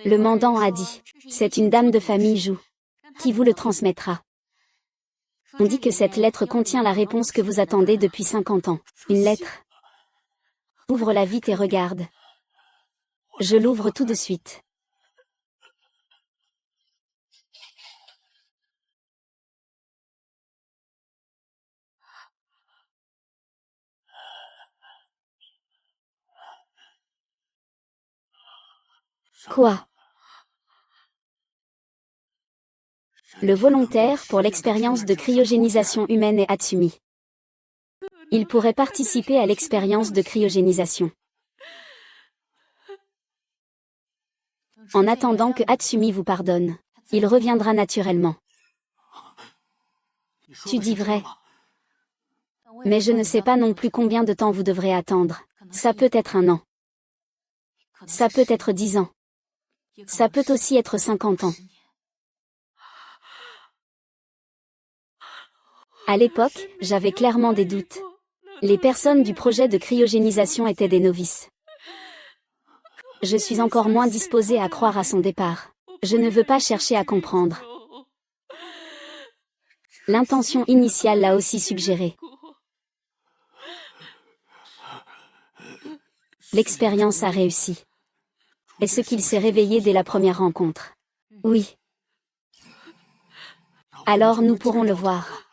Le mandant a dit, c'est une dame de famille Zhou, qui vous le transmettra. On dit que cette lettre contient la réponse que vous attendez depuis 50 ans. Une lettre. Ouvre-la vite et regarde. Je l'ouvre tout de suite. Quoi? Le volontaire pour l'expérience de cryogénisation humaine est Hatsumi. Il pourrait participer à l'expérience de cryogénisation. En attendant que Hatsumi vous pardonne, il reviendra naturellement. Tu dis vrai. Mais je ne sais pas non plus combien de temps vous devrez attendre. Ça peut être 1 an. Ça peut être 10 ans. Ça peut aussi être 50 ans. À l'époque, j'avais clairement des doutes. Les personnes du projet de cryogénisation étaient des novices. Je suis encore moins disposée à croire à son départ. Je ne veux pas chercher à comprendre. L'intention initiale l'a aussi suggéré. L'expérience a réussi. Est-ce qu'il s'est réveillé dès la première rencontre? Oui. Alors nous pourrons le voir.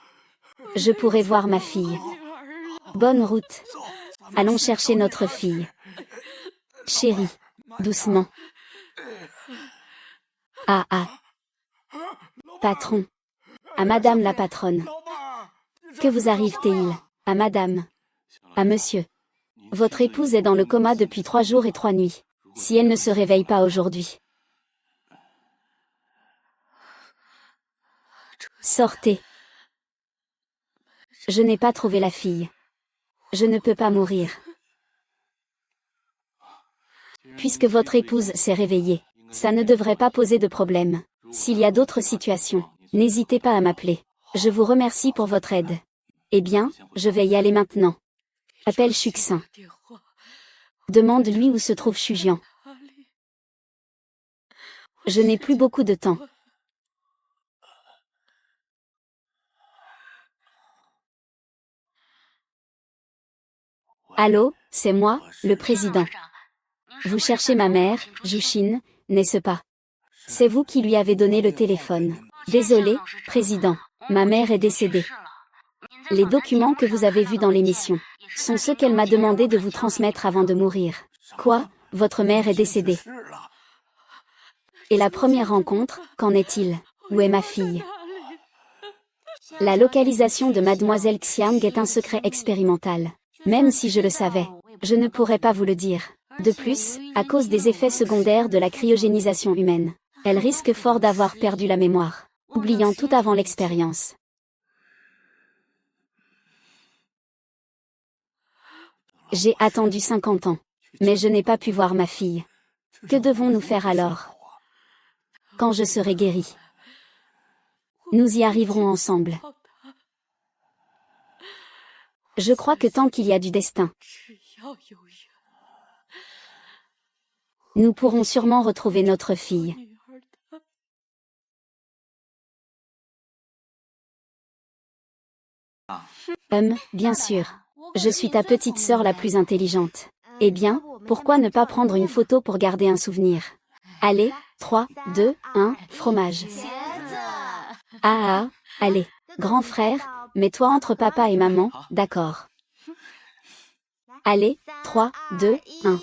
Je pourrai voir ma fille. Bonne route. Allons chercher notre fille. Chérie, doucement. Ah ah. Patron. À Madame la patronne. Que vous arrive-t-il? À Madame. À Monsieur. Votre épouse est dans le coma depuis 3 jours et 3 nuits. Si elle ne se réveille pas aujourd'hui. Sortez. Je n'ai pas trouvé la fille. Je ne peux pas mourir. Puisque votre épouse s'est réveillée, ça ne devrait pas poser de problème. S'il y a d'autres situations, n'hésitez pas à m'appeler. Je vous remercie pour votre aide. Eh bien, je vais y aller maintenant. Appelle Chuxin. Demande-lui où se trouve Shujian. Je n'ai plus beaucoup de temps. Allô, c'est moi, le président. Vous cherchez ma mère, Jushin, n'est-ce pas? C'est vous qui lui avez donné le téléphone. Désolé, président. Ma mère est décédée. Les documents que vous avez vus dans l'émission sont ceux qu'elle m'a demandé de vous transmettre avant de mourir. Quoi? Votre mère est décédée. Et la première rencontre, qu'en est-il? Où est ma fille? La localisation de Mademoiselle Xiang est un secret expérimental. Même si je le savais, je ne pourrais pas vous le dire. De plus, à cause des effets secondaires de la cryogénisation humaine, elle risque fort d'avoir perdu la mémoire, oubliant tout avant l'expérience. J'ai attendu 50 ans, mais je n'ai pas pu voir ma fille. Que devons-nous faire alors? Quand je serai guérie, nous y arriverons ensemble. Je crois que tant qu'il y a du destin, nous pourrons sûrement retrouver notre fille. Bien sûr. Je suis ta petite sœur la plus intelligente. Eh bien, pourquoi ne pas prendre une photo pour garder un souvenir? Allez, 3, 2, 1, fromage. Ah, allez, grand frère, mets-toi entre papa et maman, d'accord. Allez, 3, 2, 1.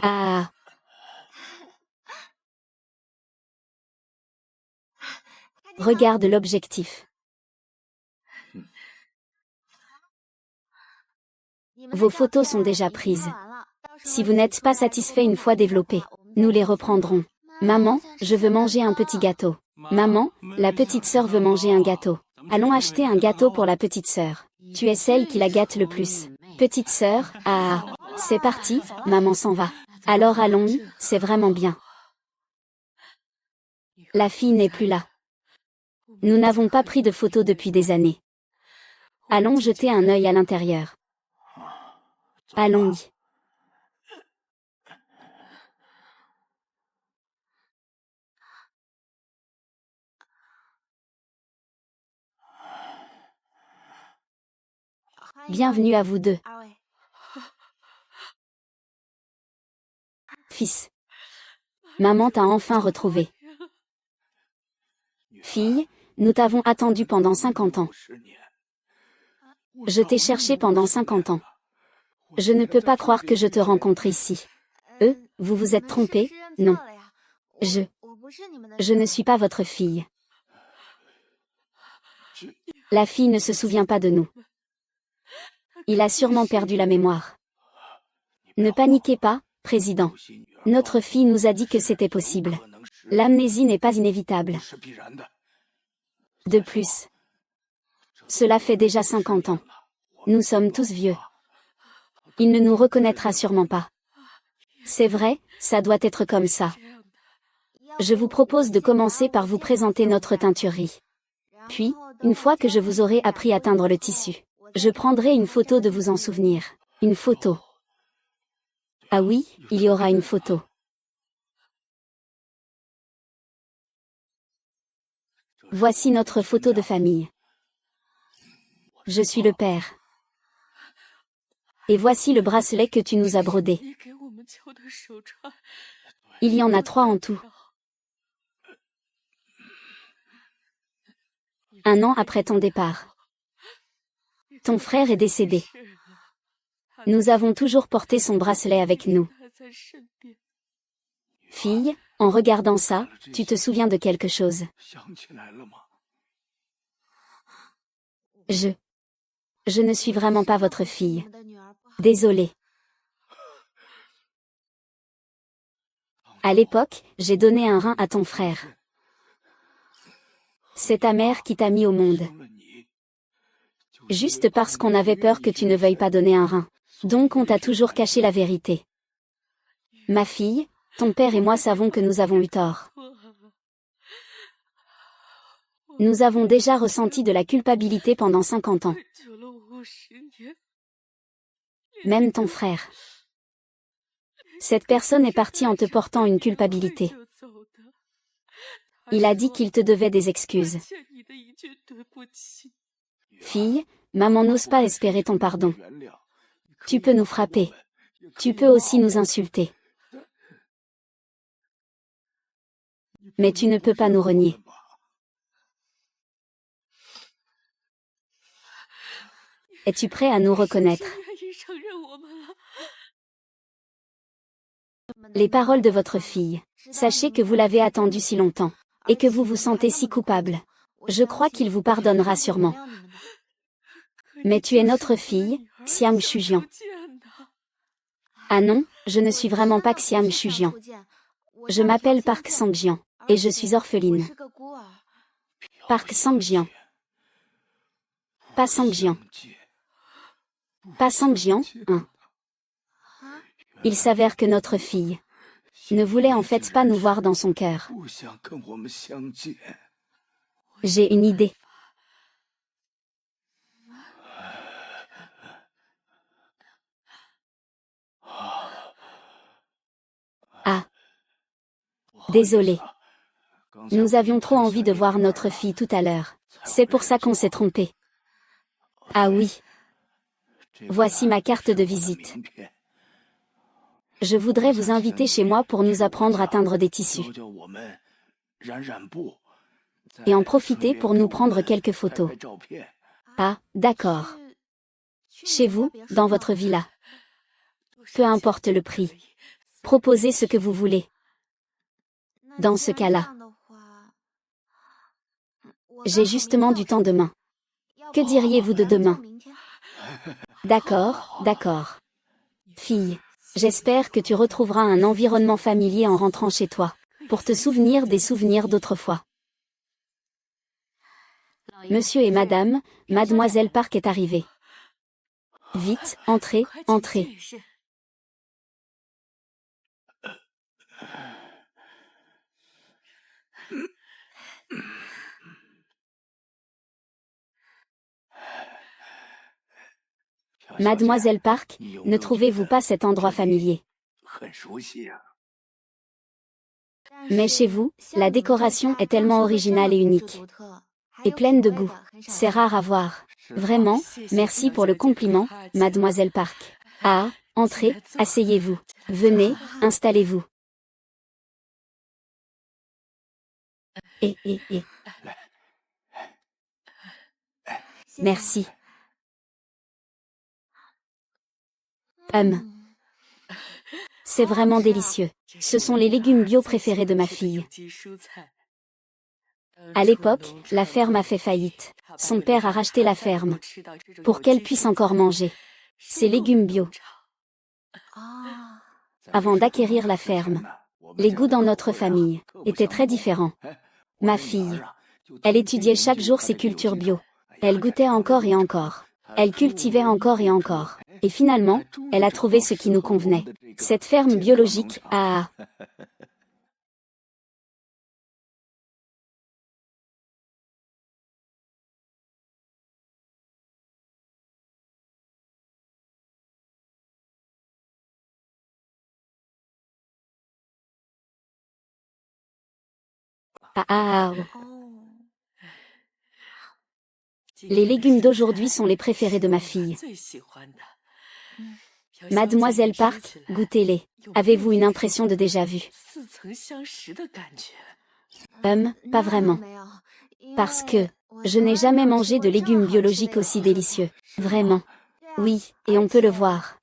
Ah. Regarde l'objectif. Vos photos sont déjà prises. Si vous n'êtes pas satisfait une fois développées, nous les reprendrons. Maman, je veux manger un petit gâteau. Maman, la petite sœur veut manger un gâteau. Allons acheter un gâteau pour la petite sœur. Tu es celle qui la gâte le plus. Petite sœur, ah. C'est parti, maman s'en va. Alors allons-y, c'est vraiment bien. La fille n'est plus là. Nous n'avons pas pris de photos depuis des années. Allons jeter un œil à l'intérieur. Allons-y. Bienvenue à vous deux. Fils. Maman t'a enfin retrouvé. Fille, nous t'avons attendu pendant 50 ans. Je t'ai cherché pendant 50 ans. Je ne peux pas croire que je te rencontre ici. Vous vous êtes trompé? Non. Je ne suis pas votre fille. La fille ne se souvient pas de nous. Il a sûrement perdu la mémoire. Ne paniquez pas, président. Notre fille nous a dit que c'était possible. L'amnésie n'est pas inévitable. De plus, cela fait déjà 50 ans. Nous sommes tous vieux. Il ne nous reconnaîtra sûrement pas. C'est vrai, ça doit être comme ça. Je vous propose de commencer par vous présenter notre teinturerie. Puis, une fois que je vous aurai appris à teindre le tissu, je prendrai une photo de vous en souvenir. Une photo. Ah oui, il y aura une photo. Voici notre photo de famille. Je suis le père. Et voici le bracelet que tu nous as brodé. Il y en a 3 en tout. Un an après ton départ. Ton frère est décédé. Nous avons toujours porté son bracelet avec nous. Fille, en regardant ça, tu te souviens de quelque chose? Je ne suis vraiment pas votre fille. Désolée. À l'époque, j'ai donné un rein à ton frère. C'est ta mère qui t'a mis au monde. Juste parce qu'on avait peur que tu ne veuilles pas donner un rein. Donc on t'a toujours caché la vérité. Ma fille, ton père et moi savons que nous avons eu tort. Nous avons déjà ressenti de la culpabilité pendant 50 ans. Même ton frère. Cette personne est partie en te portant une culpabilité. Il a dit qu'il te devait des excuses. Fille, maman n'ose pas espérer ton pardon. Tu peux nous frapper. Tu peux aussi nous insulter. Mais tu ne peux pas nous renier. Es-tu prêt à nous reconnaître? Les paroles de votre fille. Sachez que vous l'avez attendue si longtemps. Et que vous vous sentez si coupable. Je crois qu'il vous pardonnera sûrement. Mais tu es notre fille, Xiang Shujian. Ah non, je ne suis vraiment pas Xiang Shujian. Je m'appelle Park Sangjian, et je suis orpheline. Park Sangjian. Pas Sangjian. Pas Sangjian, hein. Il s'avère que notre fille ne voulait en fait pas nous voir dans son cœur. J'ai une idée. Ah. Désolé. Nous avions trop envie de voir notre fille tout à l'heure. C'est pour ça qu'on s'est trompé. Ah oui. Voici ma carte de visite. Je voudrais vous inviter chez moi pour nous apprendre à teindre des tissus. Et en profiter pour nous prendre quelques photos. Ah, d'accord. Chez vous, dans votre villa. Peu importe le prix. Proposez ce que vous voulez. Dans ce cas-là, j'ai justement du temps demain. Que diriez-vous de demain? D'accord, d'accord. Fille, j'espère que tu retrouveras un environnement familier en rentrant chez toi, pour te souvenir des souvenirs d'autrefois. Monsieur et madame, mademoiselle Park est arrivée. Vite, entrez, entrez. Mademoiselle Park, ne trouvez-vous pas cet endroit familier? Mais chez vous, la décoration est tellement originale et unique. Et pleine de goût. C'est rare à voir. Vraiment, merci pour le compliment, Mademoiselle Park. Ah, entrez, asseyez-vous. Venez, installez-vous. Et. Merci. C'est vraiment délicieux. Ce sont les légumes bio préférés de ma fille. À l'époque, la ferme a fait faillite. Son père a racheté la ferme pour qu'elle puisse encore manger ces légumes bio. Avant d'acquérir la ferme, les goûts dans notre famille étaient très différents. Ma fille, elle étudiait chaque jour ses cultures bio. Elle goûtait encore et encore. Elle cultivait encore et encore. Et finalement, elle a trouvé ce qui nous convenait. Cette ferme biologique, Les légumes d'aujourd'hui sont les préférés de ma fille. Mademoiselle Park, goûtez-les. Avez-vous une impression de déjà-vu? Pas vraiment. Parce que je n'ai jamais mangé de légumes biologiques aussi délicieux. Vraiment. Oui, et on peut le voir.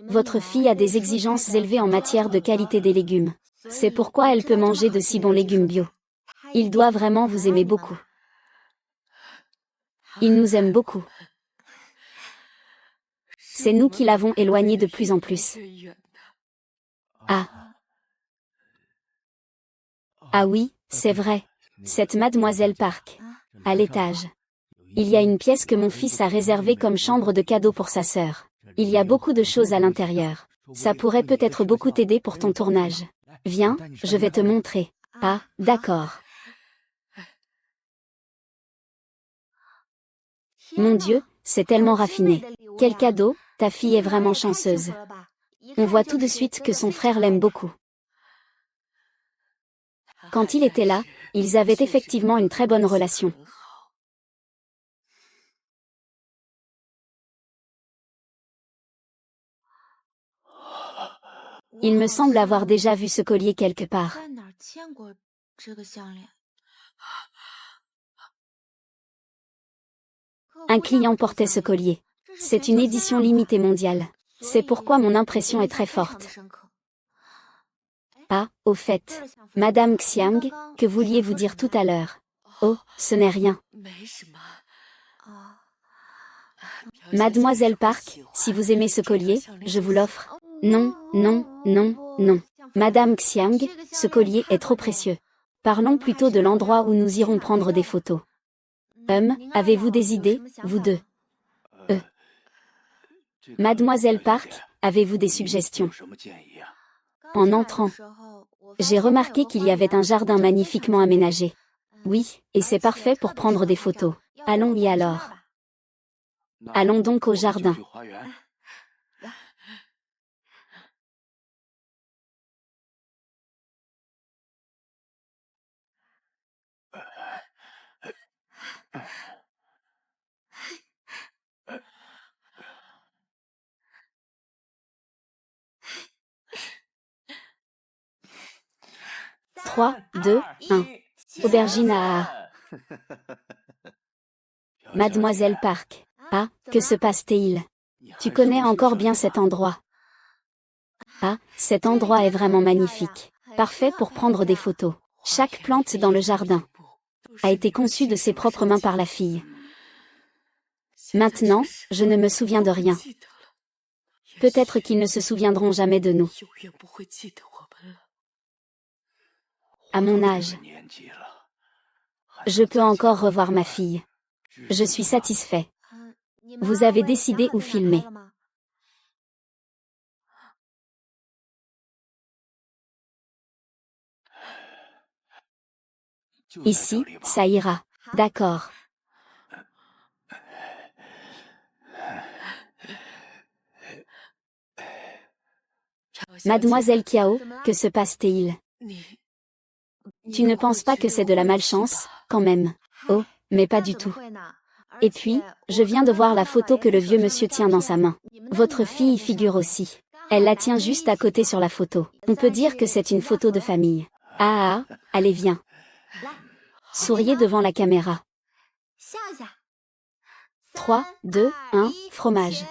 Votre fille a des exigences élevées en matière de qualité des légumes. C'est pourquoi elle peut manger de si bons légumes bio. Il doit vraiment vous aimer beaucoup. Il nous aime beaucoup. C'est nous qui l'avons éloigné de plus en plus. Ah oui, c'est vrai. Cette mademoiselle Park. À l'étage. Il y a une pièce que mon fils a réservée comme chambre de cadeau pour sa sœur. Il y a beaucoup de choses à l'intérieur. Ça pourrait peut-être beaucoup t'aider pour ton tournage. Viens, je vais te montrer. Ah, d'accord. Mon Dieu, c'est tellement raffiné. Quel cadeau, ta fille est vraiment chanceuse. On voit tout de suite que son frère l'aime beaucoup. Quand il était là, ils avaient effectivement une très bonne relation. Il me semble avoir déjà vu ce collier quelque part. Un client portait ce collier. C'est une édition limitée mondiale. C'est pourquoi mon impression est très forte. Ah, au fait. Madame Xiang, que vouliez-vous dire tout à l'heure? Oh, ce n'est rien. Mademoiselle Park, si vous aimez ce collier, je vous l'offre. Non, non, non, non. Madame Xiang, ce collier est trop précieux. Parlons plutôt de l'endroit où nous irons prendre des photos. Avez-vous des idées, vous deux? Mademoiselle Park, avez-vous des suggestions? En entrant, j'ai remarqué qu'il y avait un jardin magnifiquement aménagé. Oui, et c'est parfait pour prendre des photos. Allons-y alors. Allons donc au jardin. Trois, deux, un. Aubergine à... Mademoiselle Park. Ah, que se passe-t-il? Tu connais encore bien cet endroit. Ah, cet endroit est vraiment magnifique. Parfait pour prendre des photos. Chaque plante dans le jardin a été conçue de ses propres mains par la fille. Maintenant, je ne me souviens de rien. Peut-être qu'ils ne se souviendront jamais de nous. À mon âge, je peux encore revoir ma fille. Je suis satisfait. Vous avez décidé où filmer. Ici, ça ira. D'accord. Mademoiselle Kiao, que se passe-t-il? Tu ne penses pas que c'est de la malchance, quand même? Oh, mais pas du tout. Et puis, je viens de voir la photo que le vieux monsieur tient dans sa main. Votre fille y figure aussi. Elle la tient juste à côté sur la photo. On peut dire que c'est une photo de famille. Ah ah, allez viens. Souriez devant la caméra. 3, 2, 1, fromage.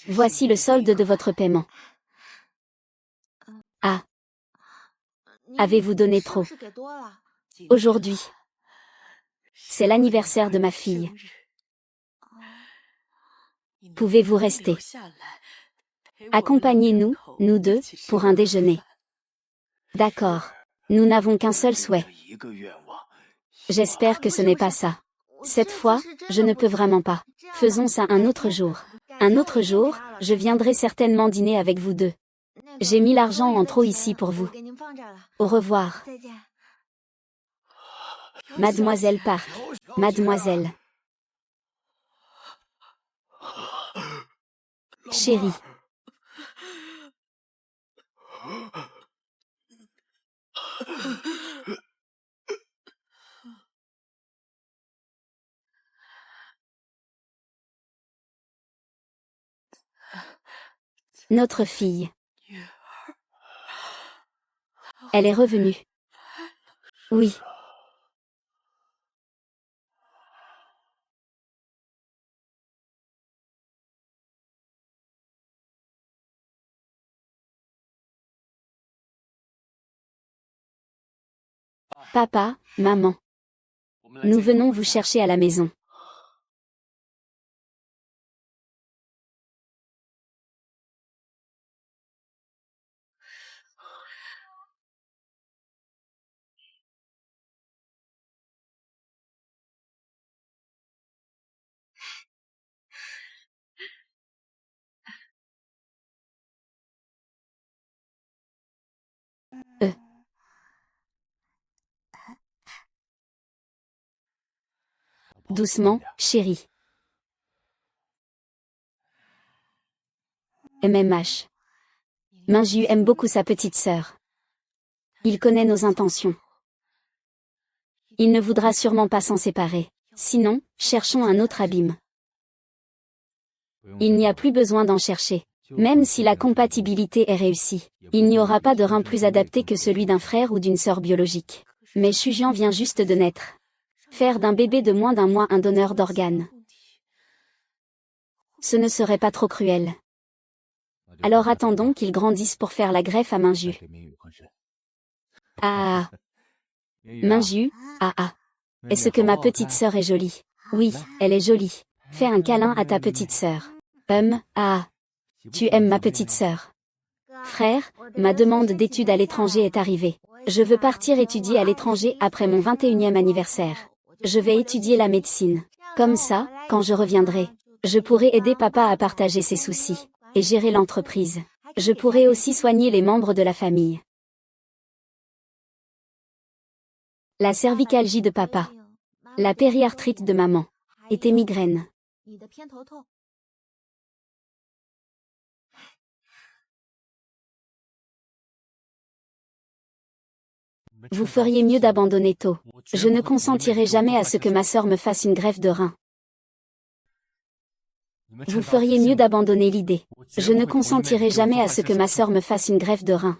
Voici le solde de votre paiement. Ah, avez-vous donné trop? Aujourd'hui, c'est l'anniversaire de ma fille. Pouvez-vous rester? Accompagnez-nous, nous deux, pour un déjeuner. D'accord. Nous n'avons qu'un seul souhait. J'espère que ce n'est pas ça. Cette fois, je ne peux vraiment pas. Faisons ça un autre jour. Un autre jour, je viendrai certainement dîner avec vous deux. J'ai mis l'argent en trop ici pour vous. Au revoir. Mademoiselle Park. Mademoiselle. Chérie. Notre fille. Elle est revenue. Oui. Papa, maman. Nous venons vous chercher à la maison. Doucement, chérie. MMH. Minju aime beaucoup sa petite sœur. Il connaît nos intentions. Il ne voudra sûrement pas s'en séparer. Sinon, cherchons un autre abîme. Il n'y a plus besoin d'en chercher. Même si la compatibilité est réussie, il n'y aura pas de rein plus adapté que celui d'un frère ou d'une sœur biologique. Mais Shujian vient juste de naître. Faire d'un bébé de moins d'un mois un donneur d'organes. Ce ne serait pas trop cruel. Alors attendons qu'il grandisse pour faire la greffe à Minju. Ah. Minju, ah. Est-ce que ma petite sœur est jolie? Oui, elle est jolie. Fais un câlin à ta petite sœur. Ah. Tu aimes ma petite sœur? Frère, ma demande d'études à l'étranger est arrivée. Je veux partir étudier à l'étranger après mon 21e anniversaire. Je vais étudier la médecine. Comme ça, quand je reviendrai, je pourrai aider papa à partager ses soucis et gérer l'entreprise. Je pourrai aussi soigner les membres de la famille. La cervicalgie de papa. La périarthrite de maman. Et tes migraines. Vous feriez mieux d'abandonner tôt. Je ne consentirai jamais à ce que ma sœur me fasse une greffe de rein. Vous feriez mieux d'abandonner l'idée. Je ne consentirai jamais à ce que ma sœur me fasse une greffe de rein.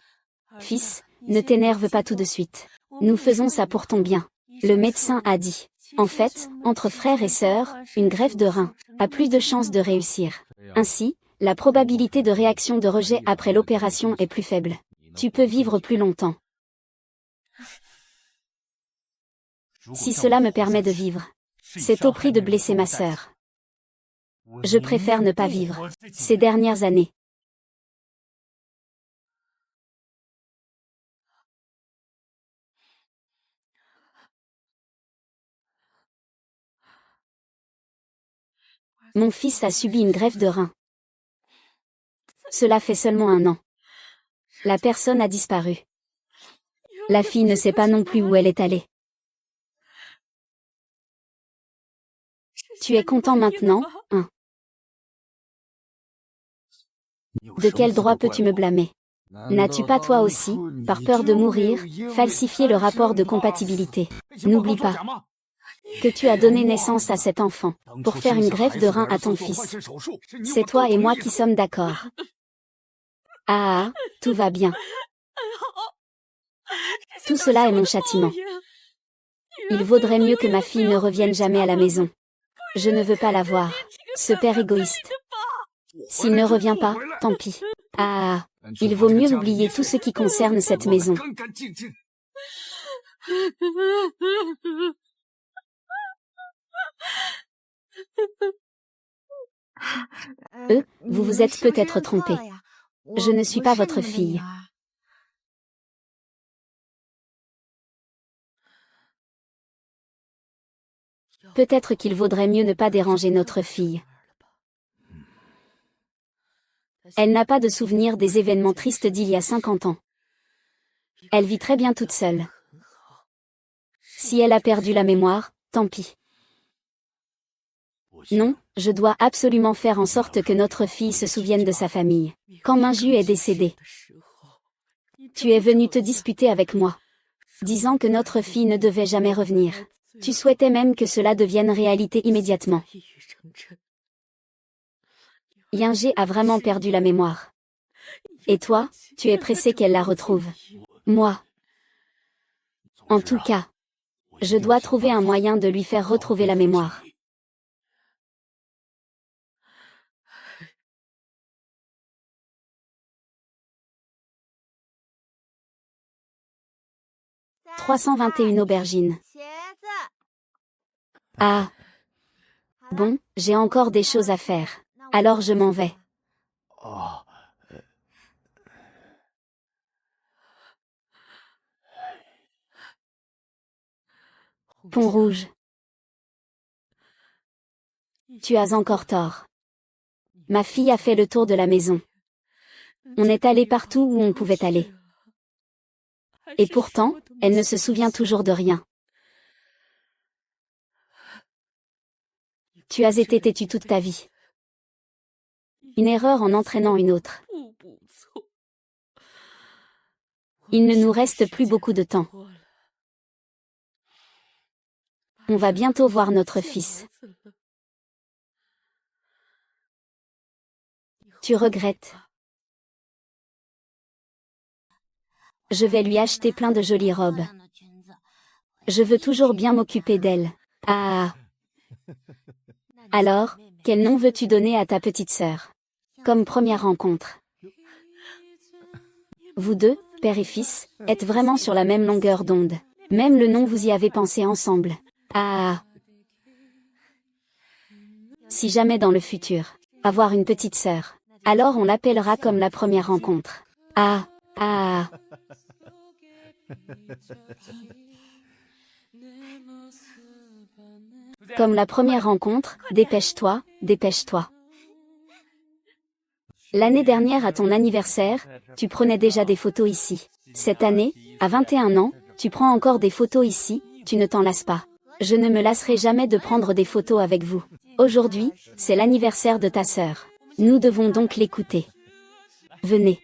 Fils, ne t'énerve pas tout de suite. Nous faisons ça pour ton bien. Le médecin a dit. En fait, entre frères et sœurs, une greffe de rein a plus de chances de réussir. Ainsi, la probabilité de réaction de rejet après l'opération est plus faible. Tu peux vivre plus longtemps. Si cela me permet de vivre, c'est au prix de blesser ma sœur. Je préfère ne pas vivre ces dernières années. Mon fils a subi une greffe de rein. Cela fait seulement 1 an. La personne a disparu. La fille ne sait pas non plus où elle est allée. Tu es content maintenant, hein? De quel droit peux-tu me blâmer? N'as-tu pas toi aussi, par peur de mourir, falsifié le rapport de compatibilité? N'oublie pas que tu as donné naissance à cet enfant pour faire une greffe de rein à ton fils. C'est toi et moi qui sommes d'accord. Ah, tout va bien. Tout cela est mon châtiment. Il vaudrait mieux que ma fille ne revienne jamais à la maison. Je ne veux pas la voir. Ce père égoïste. S'il ne revient pas, tant pis. Ah, il vaut mieux oublier tout ce qui concerne cette maison. Vous vous êtes peut-être trompé. Je ne suis pas votre fille. Peut-être qu'il vaudrait mieux ne pas déranger notre fille. Elle n'a pas de souvenir des événements tristes d'il y a 50 ans. Elle vit très bien toute seule. Si elle a perdu la mémoire, tant pis. Non, je dois absolument faire en sorte que notre fille se souvienne de sa famille. Quand Minju est décédée, tu es venu te disputer avec moi, disant que notre fille ne devait jamais revenir. Tu souhaitais même que cela devienne réalité immédiatement. Yingé a vraiment perdu la mémoire. Et toi, tu es pressé qu'elle la retrouve. Moi. En tout cas, je dois trouver un moyen de lui faire retrouver la mémoire. « 321 aubergines. » Ah. Bon, j'ai encore des choses à faire. Alors je m'en vais. Pont Rouge. Tu as encore tort. Ma fille a fait le tour de la maison. On est allé partout où on pouvait aller. Et pourtant, elle ne se souvient toujours de rien. Tu as été têtu toute ta vie. Une erreur en entraînant une autre. Il ne nous reste plus beaucoup de temps. On va bientôt voir notre fils. Tu regrettes. Je vais lui acheter plein de jolies robes. Je veux toujours bien m'occuper d'elle. Ah. Alors, quel nom veux-tu donner à ta petite sœur? Comme première rencontre. Vous deux, père et fils, êtes vraiment sur la même longueur d'onde. Même le nom vous y avez pensé ensemble. Ah. Si jamais dans le futur, avoir une petite sœur, alors on l'appellera comme la première rencontre. Ah. Ah. Comme la première rencontre, dépêche-toi, dépêche-toi. L'année dernière à ton anniversaire, tu prenais déjà des photos ici. Cette année, à 21 ans, tu prends encore des photos ici, tu ne t'en lasses pas. Je ne me lasserai jamais de prendre des photos avec vous. Aujourd'hui, c'est l'anniversaire de ta sœur. Nous devons donc l'écouter. Venez.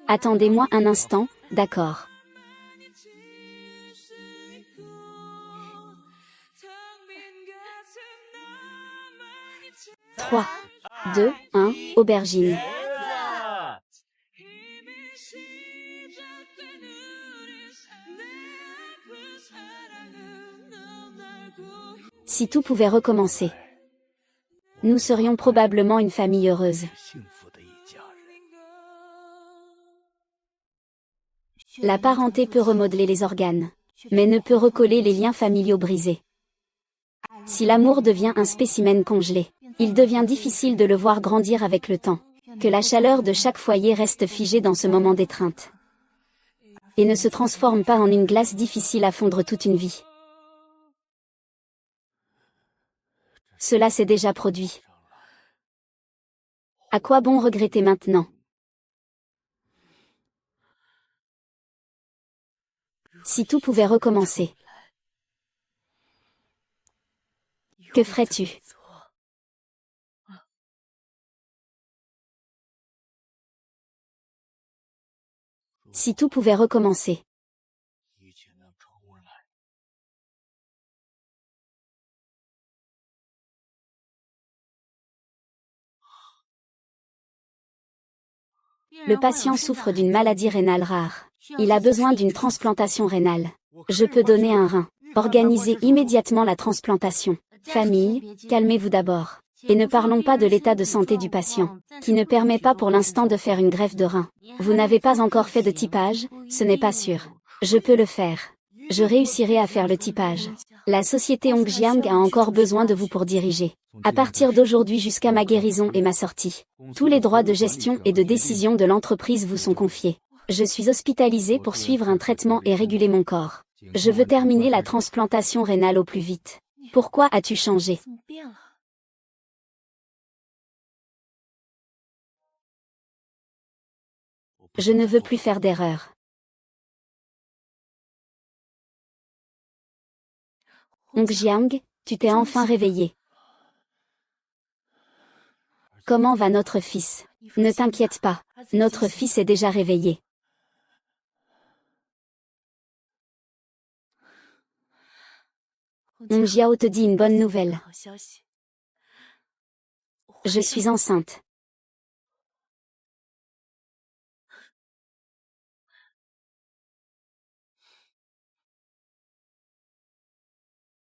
Attendez-moi un instant, d'accord. 3, 2, 1, aubergine. Si tout pouvait recommencer, nous serions probablement une famille heureuse. La parenté peut remodeler les organes, mais ne peut recoller les liens familiaux brisés. Si l'amour devient un spécimen congelé, il devient difficile de le voir grandir avec le temps. Que la chaleur de chaque foyer reste figée dans ce moment d'étreinte. Et ne se transforme pas en une glace difficile à fondre toute une vie. Cela s'est déjà produit. À quoi bon regretter maintenant? Si tout pouvait recommencer, que ferais-tu? Si tout pouvait recommencer. Le patient souffre d'une maladie rénale rare. Il a besoin d'une transplantation rénale. Je peux donner un rein. Organisez immédiatement la transplantation. Famille, calmez-vous d'abord. Et ne parlons pas de l'état de santé du patient, qui ne permet pas pour l'instant de faire une greffe de rein. Vous n'avez pas encore fait de typage, ce n'est pas sûr. Je peux le faire. Je réussirai à faire le typage. La société Hongjiang a encore besoin de vous pour diriger. À partir d'aujourd'hui jusqu'à ma guérison et ma sortie, tous les droits de gestion et de décision de l'entreprise vous sont confiés. Je suis hospitalisé pour suivre un traitement et réguler mon corps. Je veux terminer la transplantation rénale au plus vite. Pourquoi as-tu changé? Je ne veux plus faire d'erreur. Hongjiang, tu t'es enfin réveillé. Comment va notre fils? Ne t'inquiète pas, notre fils est déjà réveillé. Hongjiao te dit une bonne nouvelle. Je suis enceinte.